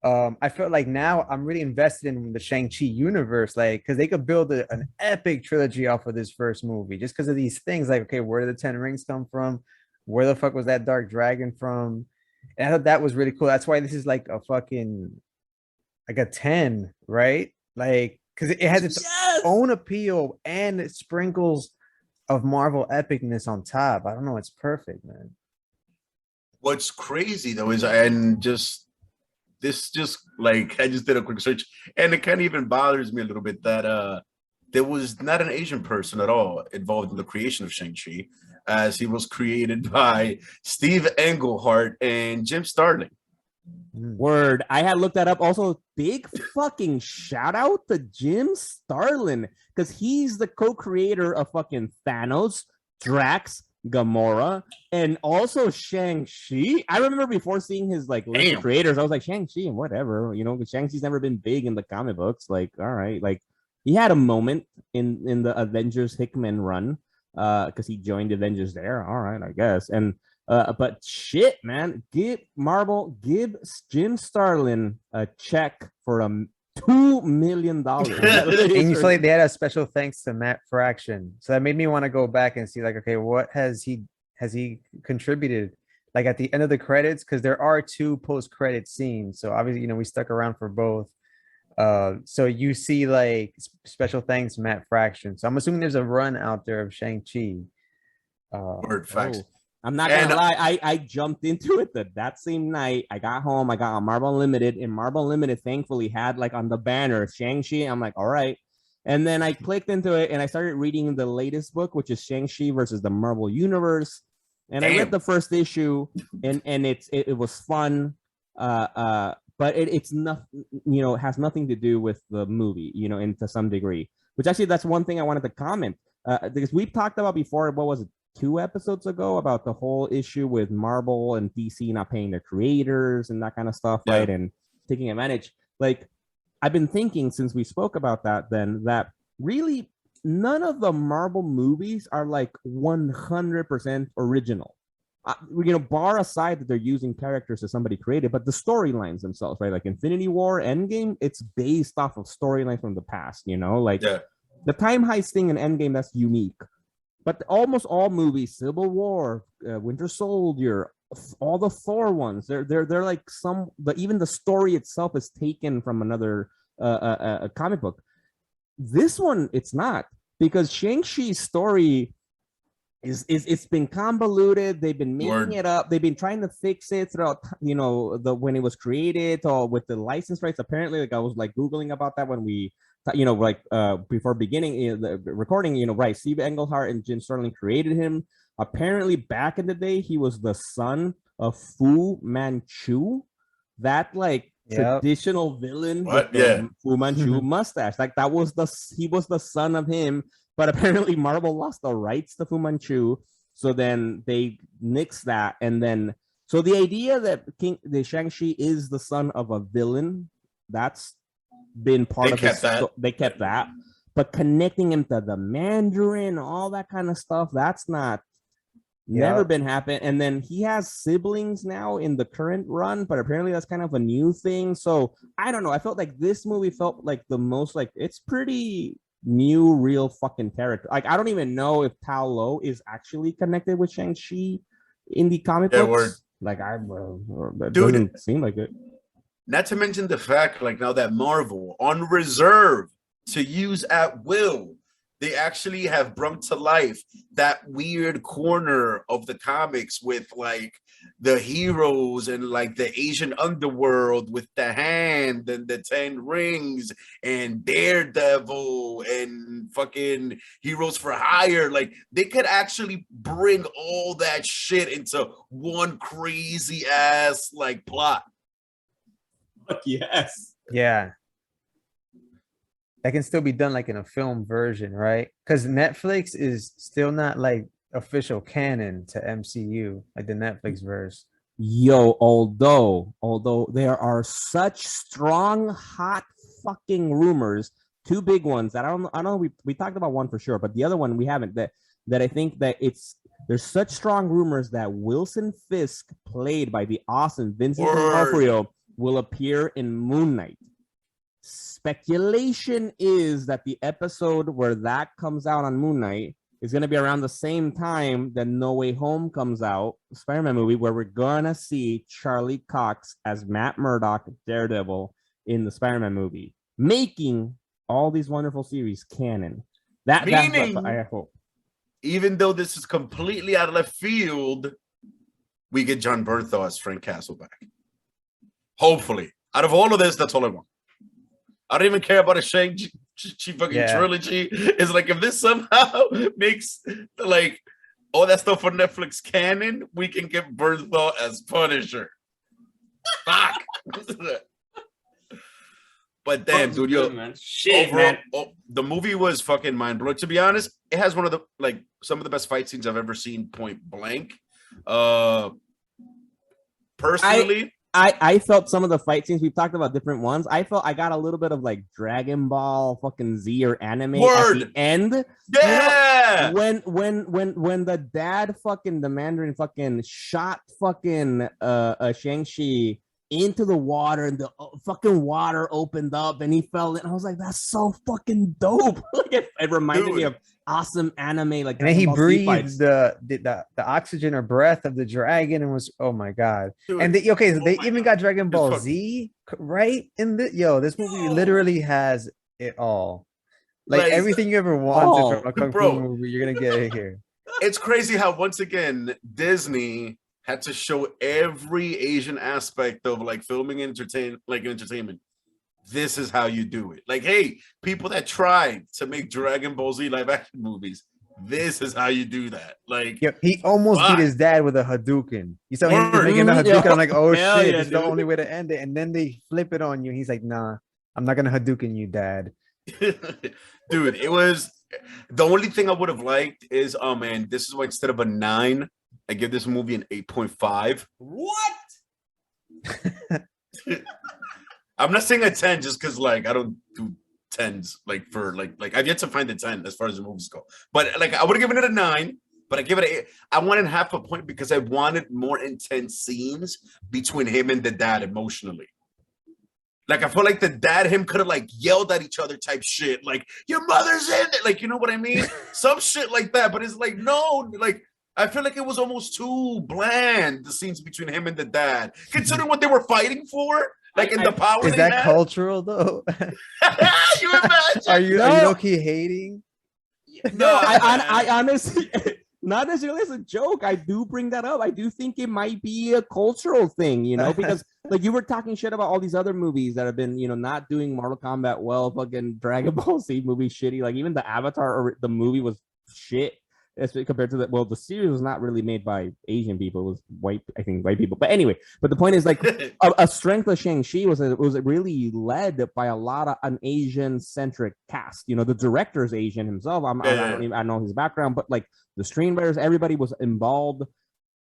I felt like now I'm really invested in the Shang-Chi universe, because they could build an epic trilogy off of this first movie just because of these things. Okay, where did the 10 rings come from? Where the fuck was that dark dragon from? And I thought that was really cool. That's why this is a fucking a 10, right? Because it has its own appeal and it sprinkles of Marvel epicness on top. I don't know, it's perfect, man. What's crazy though is, I just did a quick search, and it kind of even bothers me a little bit that there was not an Asian person at all involved in the creation of Shang-Chi, as he was created by Steve Englehart and Jim Starlin. Word. I had looked that up. Also, big fucking shout out to Jim Starlin, because he's the co-creator of fucking Thanos, Drax, Gamora, and also Shang-Chi. I remember before seeing his list of creators, I was like, Shang-Chi and whatever, because Shang-Chi's never been big in the comic books. All right, he had a moment in the Avengers Hickman run, because he joined Avengers there. All right, I guess. And but shit, man, give Jim Starlin a check for $2 million. And you saw they had a special thanks to Matt Fraction, so that made me want to go back and see okay, what has he contributed at the end of the credits, because there are 2 post-credit scenes, so obviously we stuck around for both. So you see special thanks Matt Fraction, so I'm assuming there's a run out there of Shang-Chi. Word, facts. I'm not gonna lie, I jumped into it that same night. I got home, I got on Marvel Unlimited, and Marvel Unlimited thankfully had on the banner Shang-Chi. I'm like, all right. And then I clicked into it and I started reading the latest book, which is Shang-Chi versus the Marvel Universe. And I read the first issue, and it was fun. But it's not, it has nothing to do with the movie, and to some degree. Which actually, that's one thing I wanted to comment. Because we've talked about before, what was it, 2 episodes ago, about the whole issue with Marvel and DC not paying their creators and that kind of stuff, right? And taking advantage. I've been thinking since we spoke about that, then, that really none of the Marvel movies are 100% original. Bar aside that they're using characters that somebody created, but the storylines themselves, right? Infinity War, Endgame, it's based off of storylines from the past, the time heist thing in Endgame, that's unique. But almost all movies, Civil War, Winter Soldier, all the Thor ones, they're even the story itself is taken from another comic book. This one, it's not, because Shang-Chi's story is it's been convoluted. They've been making Word. it up. They've been trying to fix it throughout, the when it was created or with the license rights. Apparently, like I was like Googling about that when we, before beginning the recording, right? Steve Englehart and Jim Sterling created him. Apparently, back in the day, he was the son of Fu Manchu, that like Yep. traditional villain What? with the Yeah. Fu Manchu mustache. Like that was he was the son of him, but apparently Marvel lost the rights to Fu Manchu, so then they nixed that, and then so the idea that the Shang-Chi is the son of a villain, that's been part They of kept that. they kept that, but connecting him to the Mandarin, all that kind of stuff, that's not never Yep. been happened. And then he has siblings now in the current run, but apparently that's kind of a new thing. So I don't know. I felt like this movie felt like the most like it's pretty new, real fucking character. Like I don't even know if Tao Lo is actually connected with Shang-Chi in the comic Yeah, books. word. Like that Dude. doesn't seem like it. Not to mention the fact, like now that Marvel on reserve to use at will, they actually have brought to life that weird corner of the comics with like the heroes and like the Asian underworld with the hand and the 10 rings and Daredevil and fucking Heroes for Hire. Like they could actually bring all that shit into one crazy ass like plot. Yes. Yeah. That can still be done like in a film version, right? Because Netflix is still not like official canon to MCU, like the Netflix verse. Yo, although there are such strong, hot fucking rumors, two big ones that I don't know. We talked about one for sure, but the other one we haven't. That I think that there's such strong rumors that Wilson Fisk, played by the awesome Vincent D'Onofrio, will appear in Moon Knight. Speculation is that the episode where that comes out on Moon Knight is going to be around the same time that No Way Home comes out, Spider-Man movie, where we're going to see Charlie Cox as Matt Murdock, Daredevil, in the Spider-Man movie, making all these wonderful series canon. Meaning, I hope. Even though this is completely out of left field, we get John Bernthal as Frank Castle back. Hopefully. Out of all of this, that's all I want. I don't even care about a Shang-Chi fucking trilogy. It's like if this somehow makes like all that stuff for Netflix canon, we can get Bernthal as Punisher. Fuck. But damn, dude, yo, man. Shit, overall, man. The movie was fucking mind blowing. To be honest, it has one of the like some of the best fight scenes I've ever seen. Point blank. Personally. I felt some of the fight scenes, we've talked about different ones. I felt I got a little bit of like Dragon Ball fucking Z or anime at the end. Yeah. You know, when the dad fucking the Mandarin fucking shot fucking Shang-Chi into the water and the fucking water opened up and he fell in. I was like, that's so fucking dope. Like it reminded me of awesome anime, like, and then he breathed the oxygen or breath of the dragon and was, oh my god. Dude, and they even got Dragon Ball Z right in the this movie literally has it all, like everything you ever wanted from a kung fu movie you're gonna get it here. It's crazy how once again Disney had to show every Asian aspect of like filming entertainment. This is how you do it. Like, hey, people that tried to make Dragon Ball Z live action movies, this is how you do that. Like, he almost beat his dad with a Hadouken. You saw him making a Hadouken. I'm like, oh shit, it's the only way to end it. And then they flip it on you. He's like, nah, I'm not gonna Hadouken you, dad. Dude, it was the only thing I would have liked is, oh man, this is why instead of a 9, I give this movie an 8.5. What? I'm not saying a 10 just because like I don't do 10s like for like I've yet to find a 10 as far as the movies go. But like I would have given it a 9, but I give it a 8. I wanted half a point because I wanted more intense scenes between him and the dad emotionally. Like I feel like the dad him could have like yelled at each other type shit, like your mother's in it, like you know what I mean? Some shit like that. But it's like no, like I feel like it was almost too bland, the scenes between him and the dad, considering what they were fighting for. Like in the power. Is they that have? cultural though? You imagine? Are you No. low-key hating? No, I honestly, not necessarily as a joke. I do bring that up. I do think it might be a cultural thing, you know, because like you were talking shit about all these other movies that have been, you know, not doing Mortal Kombat well. Fucking Dragon Ball Z movie shitty. Like even the Avatar or the movie was shit. Compared to the series was not really made by Asian people. It was white, I think, white people. But anyway, but the point is like a strength of Shang-Chi was really led by a lot of an Asian centric cast. You know, the director's Asian himself. I know his background, but like the screenwriters, everybody was involved.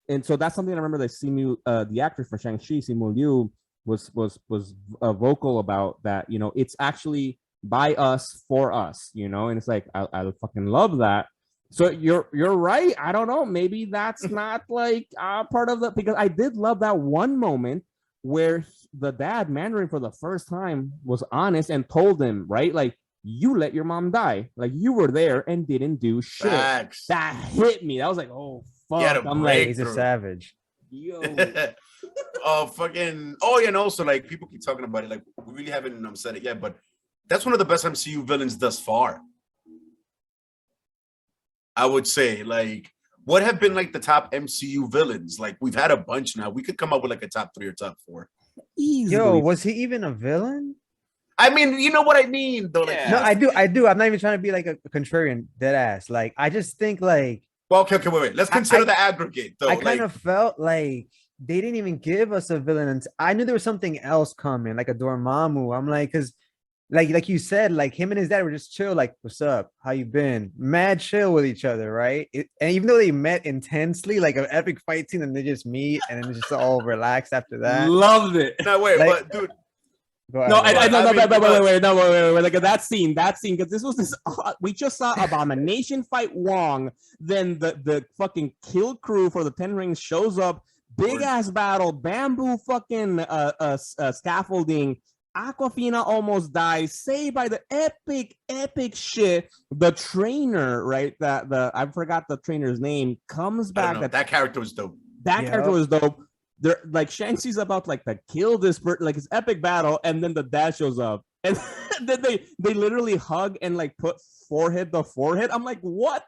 And so that's something I remember that Simu, the actor for Shang-Chi, Simu Liu, was vocal about that. You know, it's actually by us for us. You know, and it's like I fucking love that. So you're right. I don't know. Maybe that's not like part of the, because I did love that one moment where the dad, Mandarin, for the first time was honest and told him, right, like, you let your mom die, like you were there and didn't do shit. Facts. That hit me. That was like, oh fuck. I'm like, He's a savage. yo. Fucking. Oh yeah, and also like people keep talking about it. Like we really haven't said it yet, but that's one of the best MCU villains thus far. I would say, like, what have been like the top MCU villains? Like, we've had a bunch now. We could come up with like a top 3 or top 4. Easily. Yo, was he even a villain? I mean, you know what I mean, though. Like, No, I do. I'm not even trying to be like a contrarian, dead ass. Like, I just think like. Well, okay, wait. Let's consider the aggregate, though. I kind of felt like they didn't even give us a villain. And I knew there was something else coming, like a Dormammu. I'm like, because. Like you said, like him and his dad were just chill, like, what's up? How you been? Mad chill with each other, right? And even though they met intensely, like an epic fight scene, and they just meet and then it's just all relaxed after that. Loved it. No, wait, like, but dude. Wait, like that scene, because this was this, we just saw Abomination fight Wong, then the fucking kill crew for the 10 Rings shows up, big ass battle, bamboo fucking scaffolding, Aquafina almost dies, saved by the epic shit. The trainer, right? I forgot the trainer's name, comes back. That character was dope. Character was dope. They're like Shang-Chi's about like to kill this person, like it's epic battle, and then the dad shows up, and then they literally hug and like put forehead to forehead. I'm like, what?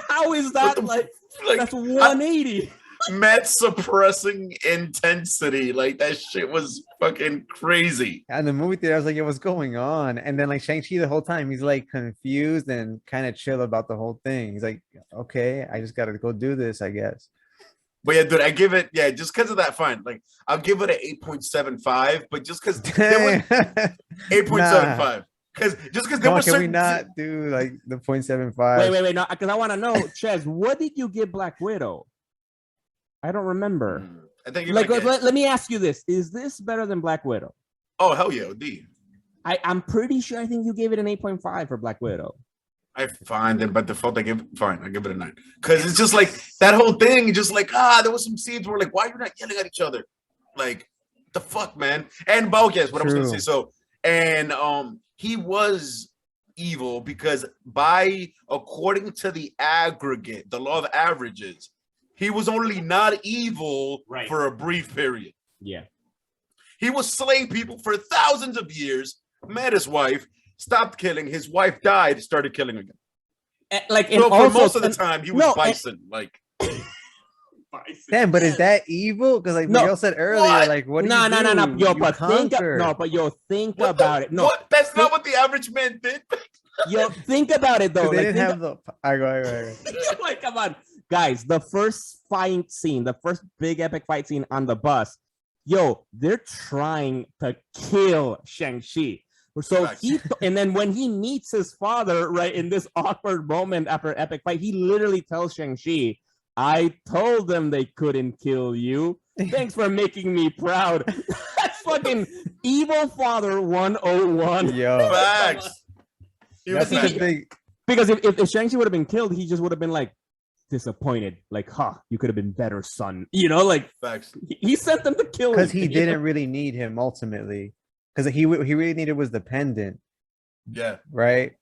How is that like that's 180? Met suppressing intensity, like that shit was fucking crazy. And the movie theater, I was like, "Yo, what's going on?" And then like Shang-Chi the whole time, he's like confused and kind of chill about the whole thing. He's like, "Okay, I just gotta go do this, I guess." But yeah, dude, I give it, just because of that, fine. Like, I'll give it an 8.75, but just because there was 8.75. Because there was can we not do like the 0.75? Wait, no, because I want to know, Ches, what did you give Black Widow? I don't remember. I think like, let me ask you this: is this better than Black Widow? Oh hell yeah, D. I'm pretty sure. I think you gave it an 8.5 for Black Widow. I find it by default. I give it a 9 because it's just like that whole thing. Just like there was some scenes where like, why are you not yelling at each other? Like the fuck, man. And yes, what I was gonna say. So and he was evil because according to the aggregate, the law of averages. He was only not evil for a brief period. Yeah. He was slaying people for thousands of years, met his wife, stopped killing, his wife died, started killing again. So for most of the time, he was Bison. Bison. Damn, but is that evil? Because like Miguel said earlier, like what do you do? No. Yo, but think about it. No, that's not what the average man did. Yo, think about it though. They didn't have the. I go. Like, come on. Guys, the first fight scene, the first big epic fight scene on the bus, yo, they're trying to kill Shang-Chi. So and then when he meets his father, right, in this awkward moment after an epic fight, he literally tells Shang-Chi, I told them they couldn't kill you. Thanks for making me proud. That's fucking evil father 101. Yo. Facts. Because if Shang-Chi would have been killed, he just would have been like, disappointed, like, you could have been better, son. You know, like, facts. He sent them to kill him because he didn't really need him ultimately. Because he really needed was the pendant. Yeah. Right.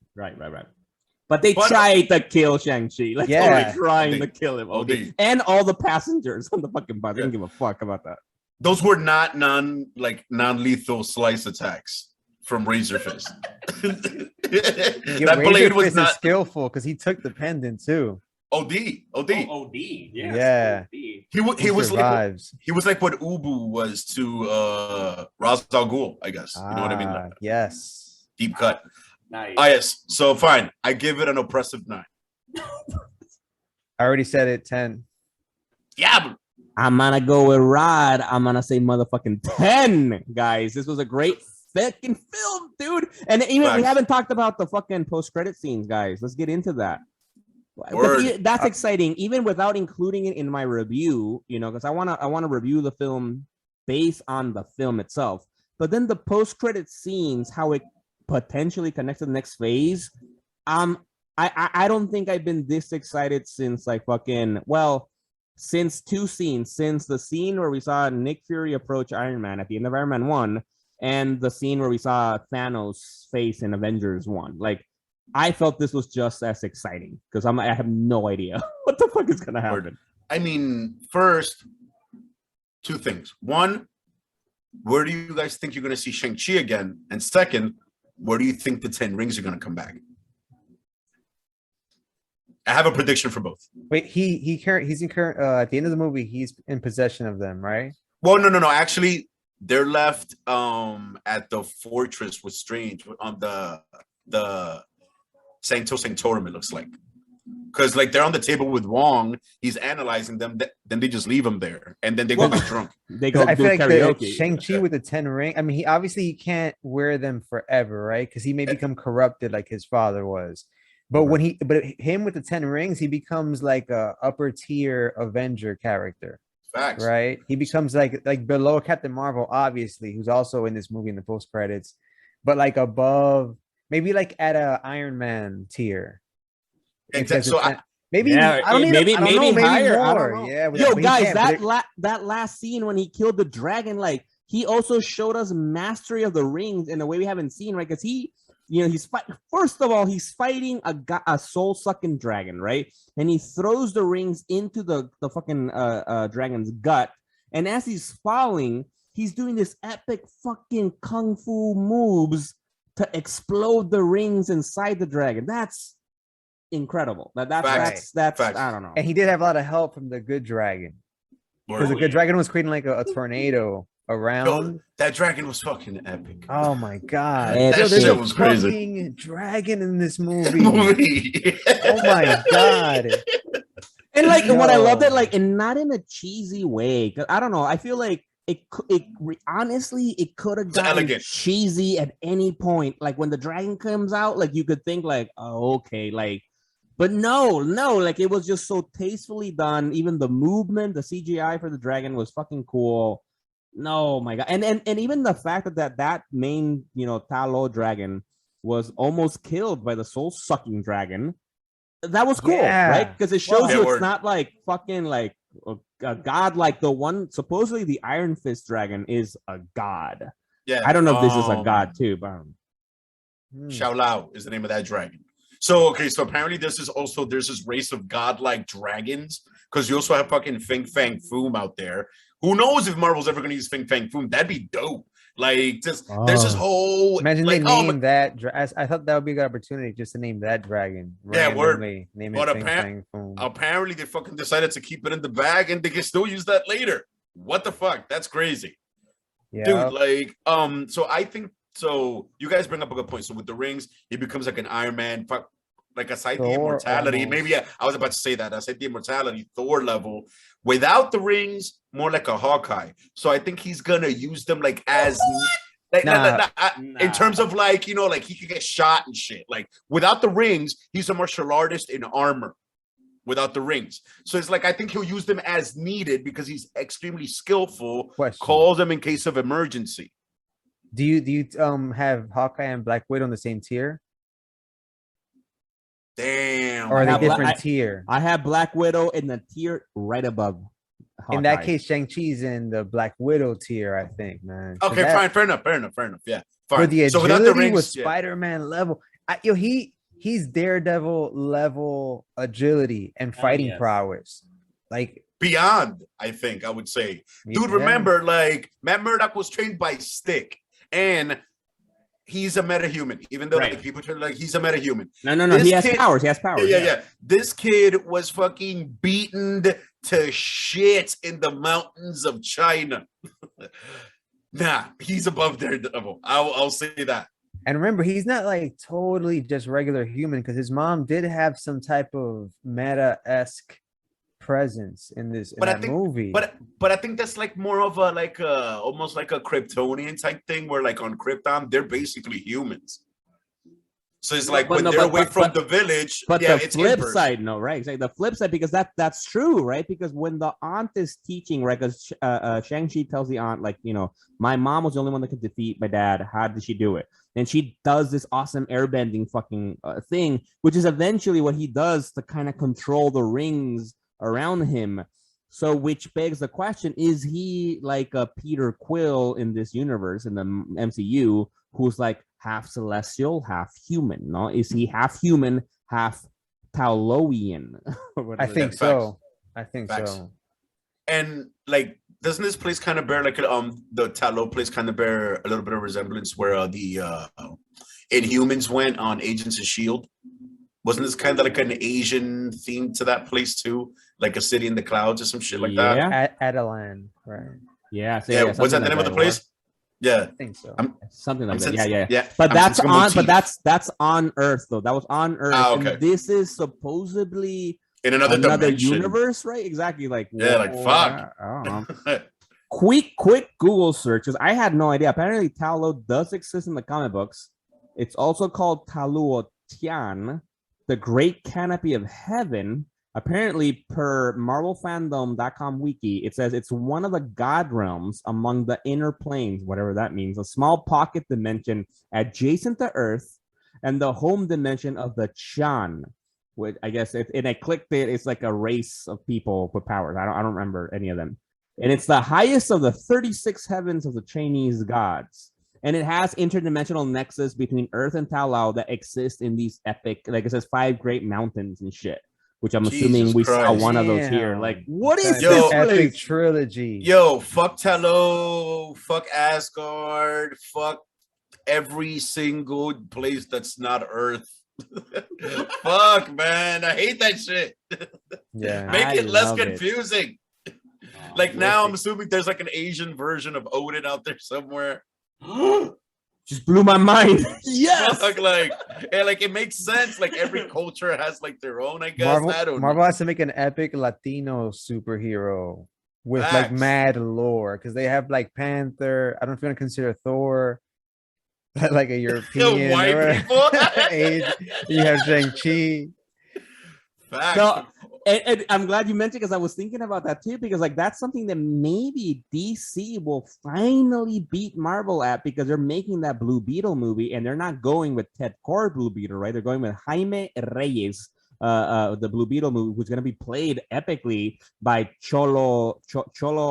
But they tried to kill Shang-Chi. Like, trying to kill him. Okay. And all the passengers on the fucking bus. They didn't give a fuck about that. Those were not non-lethal slice attacks from Razor Fist. That blade was Fist not is skillful because he took the pendant too. OD. OD. Yes. Yeah. OD. He He was survives. he was like what Ubu was to Ra's al Ghul, I guess. You know what I mean? Like, Yes. deep cut. Nice. Ah, yes. So fine. I give it an oppressive 9. I already said it. 10. Yeah, but I'm gonna go with Rod. I'm gonna say motherfucking 10, guys. This was a great fucking film, dude. And even we Facts. haven't talked about the fucking post-credit scenes, guys. Let's get into that. Word. That's exciting, even without including it in my review, you know, because I wanna review the film based on the film itself. But then the post-credit scenes, how it potentially connects to the next phase. I don't think I've been this excited since since 2 scenes, since the scene where we saw Nick Fury approach Iron Man at the end of Iron Man 1, and the scene where we saw Thanos' face in Avengers 1. Like, I felt this was just as exciting because I have no idea what the fuck is gonna happen. I mean, first, 2 things. One, where do you guys think you're gonna see Shang-Chi again? And second, where do you think the 10 rings are gonna come back? I have a prediction for both. Wait, he's in current at the end of the movie, he's in possession of them, right? Well, no. Actually, they're left at the fortress with Strange on the Sancto Sanctorum, it looks like. Because like they're on the table with Wong, he's analyzing them, then they just leave them there, and then they go get drunk. They go I do feel like karaoke. Shang-Chi with the 10 ring. I mean, he obviously can't wear them forever, right? Because he may become corrupted like his father was. But when him with the 10 rings, he becomes like a upper tier Avenger character. Facts. Right? He becomes like below Captain Marvel, obviously, who's also in this movie in the post credits, but like above, maybe like at a Iron Man tier. Exactly. So maybe I don't know, maybe higher. I more. don't know. Yeah. Yo, guys, that last scene when he killed the dragon, like he also showed us mastery of the rings in a way we haven't seen, right? Because he's first of all, he's fighting a soul sucking dragon, right? And he throws the rings into the fucking dragon's gut, and as he's falling, he's doing this epic fucking kung fu moves to explode the rings inside the dragon. That's incredible. That's I don't know. And he did have a lot of help from the good dragon, because the good dragon was creating like a tornado around. Yo, that dragon was fucking epic. Oh my god, that shit was crazy. Fucking dragon in this movie. Oh my god. And like, and what I love that, like, and not in a cheesy way, because I don't know, I feel like honestly, it could have gotten cheesy at any point. Like when the dragon comes out, like you could think like, oh, okay, like, but no, like it was just so tastefully done. Even the movement, the CGI for the dragon was fucking cool. No, my god, and even the fact that main, Ta Lo dragon was almost killed by the soul sucking dragon. That was cool, right? Because it shows you it's not like fucking like a god, like the one supposedly the Iron Fist dragon is a god. Yeah, I don't know if this is a god too, but Xiao Lao is the name of that dragon. So apparently there's this race of godlike dragons, because you also have fucking Fing Fang Foom out there. Who knows if Marvel's ever gonna use Fing Fang Foom? That'd be dope. Like, there's this whole imagine they name that. I thought that would be a good opportunity just to name that dragon. Yeah, word. Name but it apparently they fucking decided to keep it in the bag, and they can still use that later. What the fuck? That's crazy, dude. Like, so I think so. You guys bring up a good point. So with the rings, he becomes like an Iron Man. Like aside the immortality, almost. Maybe I was about to say that. I said the immortality, Thor level. Without the rings, more like a Hawkeye. So I think he's gonna use them like as in terms of like, like he could get shot and shit. Like without the rings, he's a martial artist in armor. Without the rings, so it's like I think he'll use them as needed because he's extremely skillful. Calls them in case of emergency. Do you have Hawkeye and Black Widow on the same tier? Damn. Or are they different tier? I have Black Widow in the tier right above Hawkeye. In that case, Shang-Chi's in the Black Widow tier, I think, man. Okay, fine, fair enough. Yeah, fine. For the agility was Spider-Man level. He's Daredevil level agility and fighting prowess. Like beyond, I think I would say. Dude, Yeah. remember, like, Matt Murdock was trained by Stick, and he's a metahuman, even though Right. like people turn like he's a metahuman. No. This He has kid- powers. He has powers. Yeah. This kid was fucking beaten to shit in the mountains of China. Nah, he's above their level. I'll say that. And remember, he's not like totally just regular human because his mom did have some type of meta-esque presence in that movie. But I think that's like more of a like almost like a Kryptonian type thing where like on Krypton they're basically humans. So it's like when they're away from the village. But yeah, the it's flip inverse. side, no, right? Exactly. The flip side, because that's true, right? Because when the aunt is teaching, right? Because Shang-Chi tells the aunt, like, you know, my mom was the only one that could defeat my dad. How did she do it? And she does this awesome airbending fucking thing, which is eventually what he does to kind of control the rings around him. So, which begs the question: is he like a Peter Quill in this universe in the MCU, who's like half celestial, half human? No, is he half human, half Tauloian? I think so. I think so. And like, doesn't this place kind of bear like the Talo place kind of bear a little bit of resemblance where the Inhumans went on Agents of Shield? Wasn't this kind of like an Asian theme to that place too, like a city in the clouds or some shit like that? Adelan, right? Yeah. So Yeah, was that the name of the place? Yeah, I think so. Something like that. Yeah. Yeah. But that's on Earth though. That was on Earth. Ah, okay. And this is supposedly in another dimension. Universe, right? Exactly. Like, yeah, like fuck. I don't know. quick Google searches. I had no idea. Apparently, Talo does exist in the comic books. It's also called Taluo Tian, the Great Canopy of Heaven. Apparently, per MarvelFandom.com wiki, it says it's one of the god realms among the inner planes, whatever that means, a small pocket dimension adjacent to Earth and the home dimension of the Chan. Which I guess, and I clicked it, it's like a race of people with powers. I don't remember any of them. And it's the highest of the 36 heavens of the Chinese gods. And it has interdimensional nexus between Earth and Talao that exist in these epic, like it says, 5 great mountains and shit, which I'm assuming we saw one of those here. Like, what is this epic trilogy? Yo, fuck Talo, fuck Asgard, fuck every single place that's not Earth. Fuck, man, I hate that shit. Yeah, make it less confusing. Like now, I'm assuming there's like an Asian version of Odin out there somewhere. Just blew my mind. Yes. Fuck, like it makes sense. Like every culture has like their own. I guess Marvel has to make an epic Latino superhero with like mad lore because they have like Panther. I don't know if you want to consider Thor like a European white people. You have Shang-Chi. No, and I'm glad you mentioned because I was thinking about that too, because like that's something that maybe DC will finally beat Marvel at, because they're making that Blue Beetle movie and they're not going with Ted Core Blue Beetle, right? They're going with Jaime Reyes, the Blue Beetle movie, who's going to be played epically by Cholo,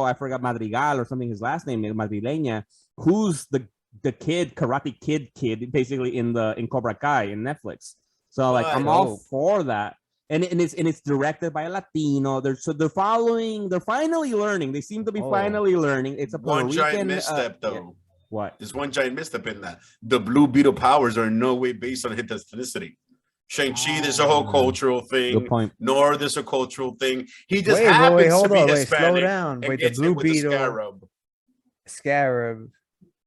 I forgot, Madrigal or something, his last name is Madrileña, who's the kid, Karate Kid, basically in Cobra Kai in Netflix. So like I'm all for that. And it's directed by a Latino. They're finally learning. They seem to be finally learning. It's a Puerto one giant misstep though. Yeah. What? There's one giant misstep in that. The Blue Beetle powers are in no way based on his ethnicity. Shang-Chi, there's a whole cultural thing. Good point. Nor there's a cultural thing. He just happens to be Hispanic. Slow down. Wait, the Blue Beetle. Scarab,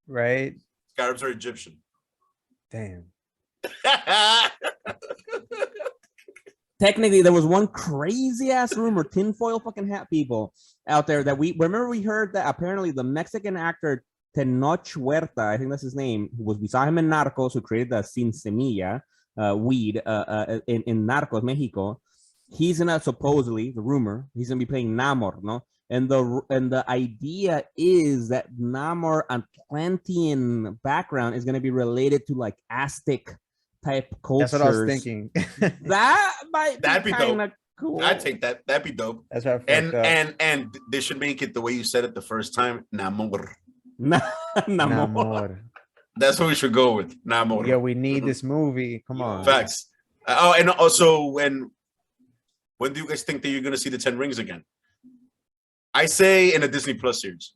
right? Scarabs are Egyptian. Damn. Technically, there was one crazy ass rumor, tinfoil fucking hat people out there, that we heard that apparently the Mexican actor Tenoch Huerta, I think that's his name, we saw him in Narcos, who created the Sin Semilla weed in Narcos, Mexico. He's gonna, supposedly, the rumor, he's gonna be playing Namor, no? And the idea is that Namor Atlantean background is gonna be related to like Aztec type cultures. That's what I was thinking. That'd be kind of cool. I'd take that. That'd be dope. That's what and they should make it the way you said it the first time. Namor. Namor. That's what we should go with. Namor. Yeah, we need this movie. Come on. Facts. And also when do you guys think that you're gonna see the 10 Rings again? I say in a Disney Plus series.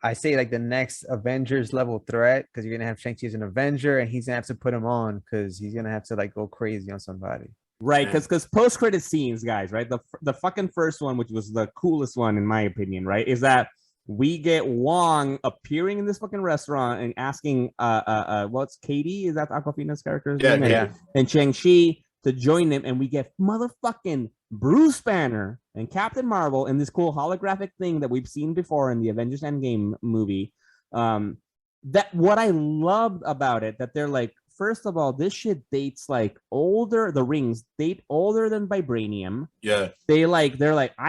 I say like the next Avengers level threat because you're gonna have Shang-Chi as an Avenger and he's gonna have to put him on because he's gonna have to like go crazy on somebody. Right, Yeah. because post-credit scenes, guys, right? The fucking first one, which was the coolest one in my opinion, right, is that we get Wong appearing in this fucking restaurant and asking what's Katie? Is that Aquafina's character's Yeah, name? yeah. And Shang-Chi to join them, and we get motherfucking Bruce Banner and Captain Marvel in this cool holographic thing that we've seen before in the Avengers Endgame movie. That what I loved about it, that they're like, first of all, this shit dates like older. The rings date older than Vibranium. Yeah. They're like,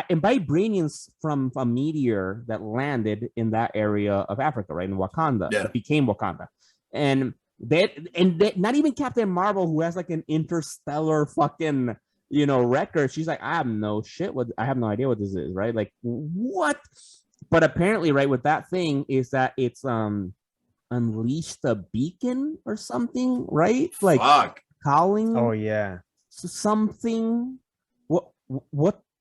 and Vibranium's from a meteor that landed in that area of Africa, right, in Wakanda. Yeah. That became Wakanda, and not even Captain Marvel, who has like an interstellar fucking record. She's like, I have no idea what this is, right? Like what? But apparently, right, with that thing is that it's unleash the beacon or something, right? Like Fuck. calling. Oh yeah, something. What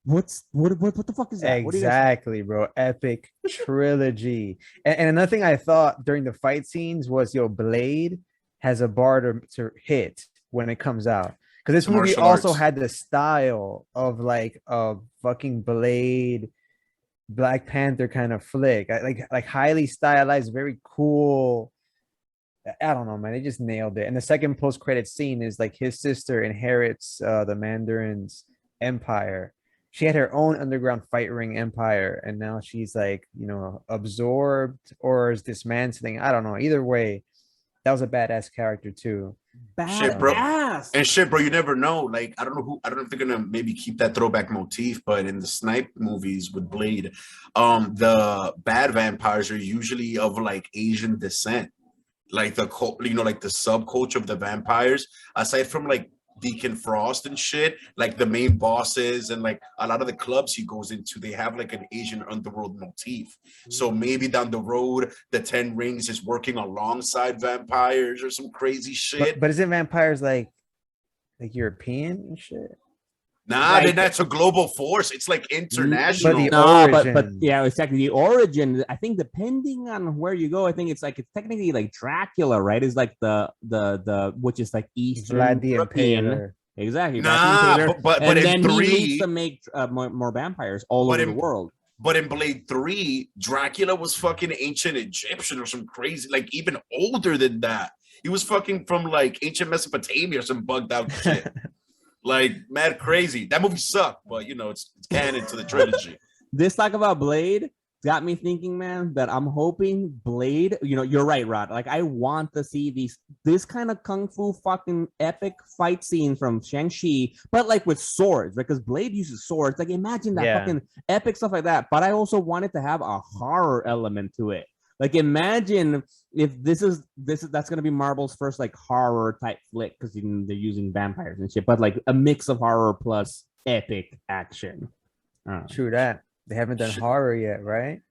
the fuck is that? exactly, bro. Epic trilogy. And another thing I thought during the fight scenes was, Blade has a bar to hit when it comes out, because this movie also had the style of like a fucking Blade, Black Panther kind of flick, like highly stylized, very cool. I don't know, man. They just nailed it. And the second post-credit scene is like his sister inherits the Mandarin's empire. She had her own underground fight ring empire, and now she's like, absorbed or is dismantling. I don't know. Either way, that was a badass character too. Shit, bro. And shit, bro, you never know. Like, I don't know if they're gonna maybe keep that throwback motif, but in the Snipe movies with Blade, the bad vampires are usually of like Asian descent. Like the like the subculture of the vampires, aside from like Deacon Frost and shit, like the main bosses and like a lot of the clubs he goes into, they have like an Asian underworld motif. So maybe down the road, the 10 Rings is working alongside vampires or some crazy shit. But isn't vampires like European and shit? Nah, then that's a global force. It's like international. But the origin. But yeah, exactly. The origin, I think, depending on where you go, I think it's technically like Dracula, right? Is like the which is like Eastern Vlad the European. Impaler. Exactly. Nah, but and in then 3, he needs to make more vampires all over the world. But in Blade 3, Dracula was fucking ancient Egyptian or some crazy, like even older than that. He was fucking from like ancient Mesopotamia or some bugged out shit. Like mad crazy. That movie sucked, but it's canon to the trilogy. This talk about Blade got me thinking, man, that I'm hoping Blade, you're right, Rod. Like I want to see this kind of kung fu fucking epic fight scene from Shang-Chi, but like with swords, right? Because Blade uses swords. Like imagine that fucking epic stuff like that. But I also wanted to have a horror element to it. Like imagine if that's gonna be Marvel's first like horror type flick, because they're using vampires and shit, but like a mix of horror plus epic action. True that. They haven't done horror yet, right?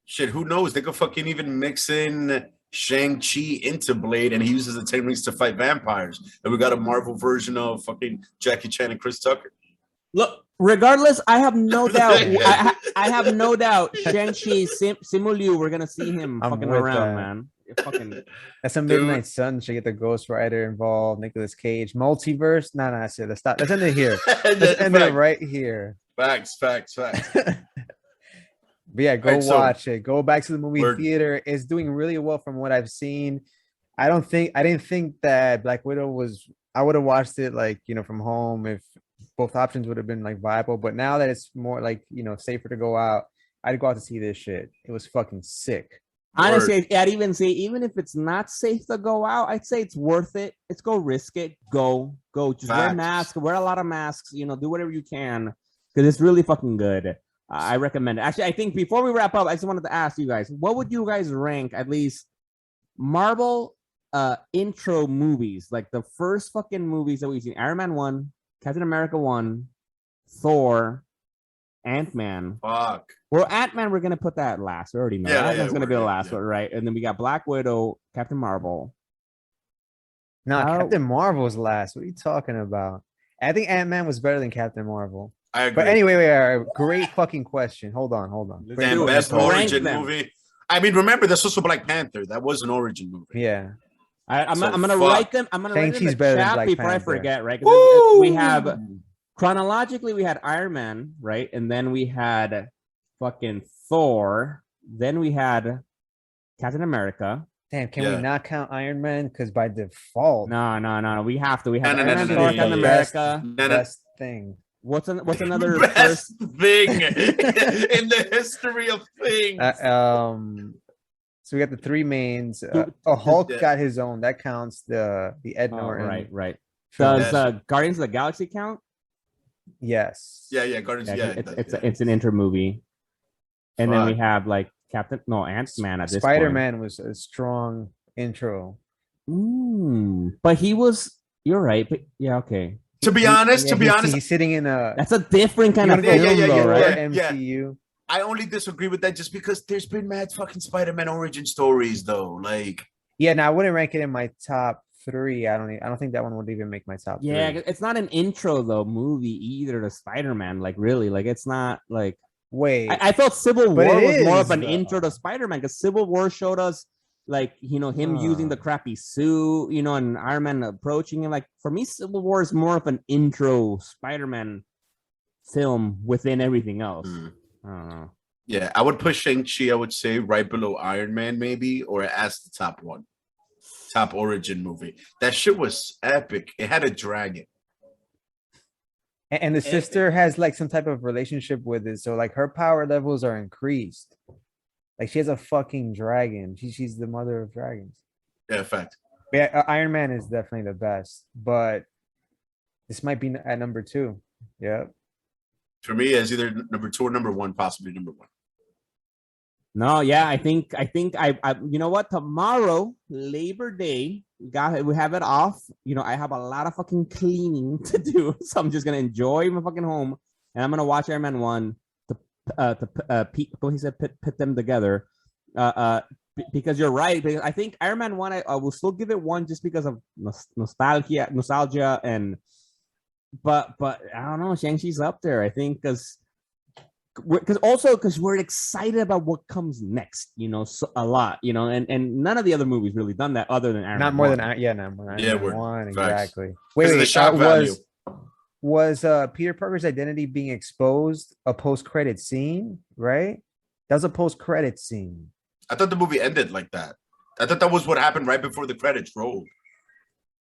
Shit, who knows? They could fucking even mix in Shang-Chi into Blade, and he uses the 10 Rings to fight vampires. And we got a Marvel version of fucking Jackie Chan and Chris Tucker. Look, regardless, I have no doubt. I have no doubt. Shang-Chi, Simu Liu, we're gonna see him fucking around, man. Fucking. That's a Midnight Sun. Should get the Ghost Rider involved. Nicolas Cage, multiverse. No, let's stop. Let's end it here. Let's end it right here. Facts. But yeah, go watch it. Go back to the movie theater. It's doing really well from what I've seen. I didn't think that Black Widow was. I would have watched it like from home if both options would have been like viable. But now that it's more like safer to go out, I'd go out to see this shit. It was fucking sick. Honestly, I'd even say even if it's not safe to go out, I'd say it's worth it. Let's go risk it. Go. Just wear masks. Wear a lot of masks. Do whatever you can because it's really fucking good. I recommend it. Actually, I think before we wrap up, I just wanted to ask you guys, what would you guys rank at least Marvel intro movies, like the first fucking movies that we've seen? Iron Man 1, Captain America 1, Thor, Ant-Man. Fuck. Well, Ant-Man, we're gonna put that last. We already know. Ant-Man's gonna be the last one, right? And then we got Black Widow, Captain Marvel. No, Captain Marvel's last. What are you talking about? I think Ant-Man was better than Captain Marvel. I agree. But anyway, great fucking question. Hold on. Let's Great And do it. fucking best Rank question. origin them. movie. I mean, remember, there's also Black Panther. That was an origin movie. Yeah. I'm So gonna fuck. write them. I'm gonna write it in Shang-Chi's the better than chat Black before I Panther. forget, right? Because we have Woo! chronologically we had Iron Man, right? And then we had fucking Thor. Then we had Captain America. Damn, can Yeah. we not count Iron Man? Because by default, No. We have to. We have No, Iron Man, no, Thor, no, Captain yeah. America. best thing. What's another Best first? thing in the history of things. So we got the three mains. Dude, Hulk yeah. got his own. That counts. The Ed Oh, Norton. right. film. Does Guardians of the Galaxy count? Yes. Yeah, Guardians. Yeah, It's an inter movie. And then we Fuck. have like Ant-Man at this Spider-Man was a strong intro. point. But he was. You're right. But yeah, okay. To be honest, he's sitting in a That's a different kind of Yeah, film, though, right? MCU. I only disagree with that just because there's been mad fucking Spider-Man origin stories though. Like, Yeah, no, I wouldn't rank it in my top 3. I don't think that one would even make my top 3. Yeah, it's not an intro though movie either to Spider-Man. Like really, like it's not like. Wait, I thought Civil But War it was more is, of an though. intro to Spider-Man because Civil War showed us like him using the crappy suit, and Iron Man approaching him. Like for me, Civil War is more of an intro Spider-Man film within everything else. I don't know. yeah, I would push Shang-Chi, I would say, right below Iron Man, maybe, or as the top one. Top origin movie. That shit was epic. It had a dragon. and the sister has like some type of relationship with it, so like her power levels are increased. Like she has a fucking dragon. She's the mother of dragons. Yeah, fact. Yeah, Iron Man is definitely the best, but this might be at number 2. Yeah. For me, it's either number 2 or number 1, possibly number 1. No, yeah, I think I you know what? Tomorrow, Labor Day, we have it off. I have a lot of fucking cleaning to do, so I'm just gonna enjoy my fucking home, and I'm gonna watch Iron Man 1 put them together. Because you're right. Because I think Iron Man 1, I will still give it 1 just because of nostalgia, and but I don't know. Shang-Chi's up there, I think, because we're excited about what comes next, so a lot, and none of the other movies really done that other than Iron Not Man more 1. than Iron Man we're 1, facts. exactly. Because of the shock value. Was Peter Parker's identity being exposed a post-credit scene, right? That was a post-credit scene. I thought the movie ended like that. I thought that was what happened right before the credits rolled.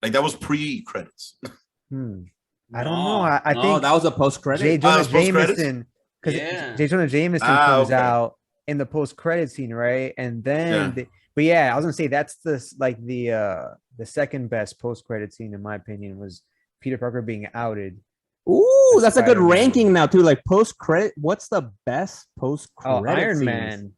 Like that was pre-credits. I don't know. I think that was a post-credit. J. Jonah post-credits? Jameson, because Yeah. J. Jonah Jameson comes okay. out in the post-credit scene, right? And then, Yeah. but yeah, I was gonna say that's the second best post-credit scene in my opinion was Peter Parker being outed. Ooh, that's a good Spider-Man. ranking now too. Like post-credit, what's the best Oh, post-credit? Iron scenes? Man,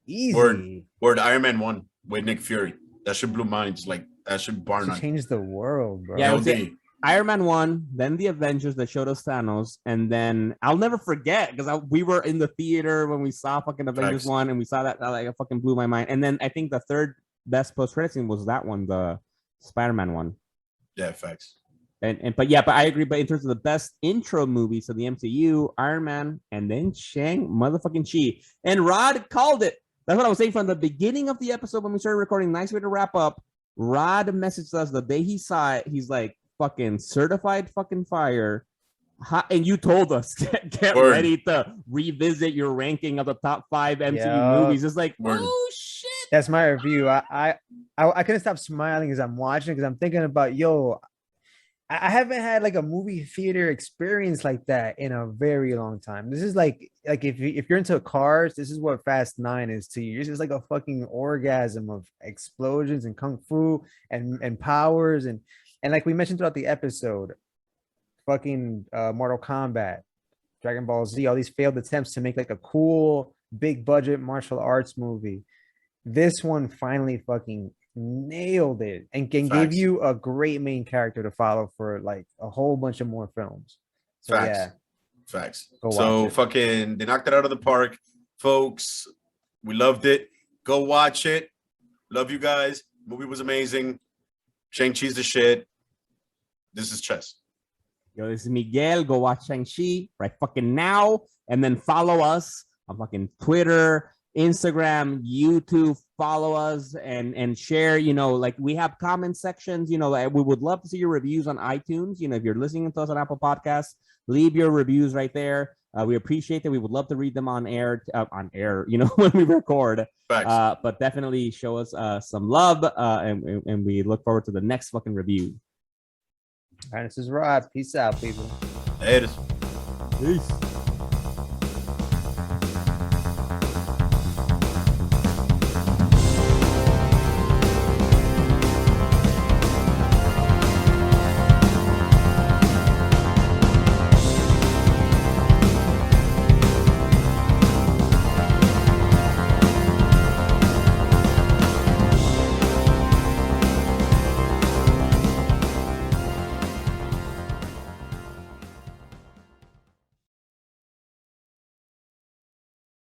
easy. Word Iron Man 1 with Nick Fury. That should blew minds. Like that should bar To none. change the world, bro. Yeah, I would LD. say Iron Man 1, then the Avengers that showed us Thanos, and then I'll never forget because we were in the theater when we saw fucking Avengers Facts. 1, and we saw that like it fucking blew my mind. And then I think the third best post-credit scene was that one, the Spider-Man one. Yeah, facts. But I agree. But in terms of the best intro movies to the MCU, Iron Man, and then Shang-Chi. And Rod called it. That's what I was saying from the beginning of the episode when we started recording. Nice way to wrap up. Rod messaged us the day he saw it. He's like, fucking certified fucking fire. And you told us, get Word. ready to revisit your ranking of the top 5 MCU Yeah. movies. It's like, Word. oh shit. That's my review. I couldn't stop smiling as I'm watching because I'm thinking about I haven't had like a movie theater experience like that in a very long time. This is like if you're into cars, this is what Fast 9 is to you. It's just like a fucking orgasm of explosions and kung fu and powers and like we mentioned throughout the episode, fucking Mortal Kombat, Dragon Ball Z, all these failed attempts to make like a cool big budget martial arts movie. This one finally fucking nailed it and can give Facts. you a great main character to follow for like a whole bunch of more films. So Facts. yeah, Facts. Go So watch it. fucking they knocked it out of the park, folks. We loved it. Go watch it. Love you guys. Movie was amazing. Shang-Chi's the shit. This is Chess. Yo, this is Miguel. Go watch Shang-Chi right fucking now. And then follow us on fucking Twitter, Instagram, YouTube. Follow us and share. You know, like we have comment sections. You know, like we would love to see your reviews on iTunes. You know, if you're listening to us on Apple Podcasts, leave your reviews right there. We appreciate that. We would love to read them on air. You know, when we record. But definitely show us some love. And we look forward to the next fucking review. All right, this is Rod. Peace out, people. Later. Peace.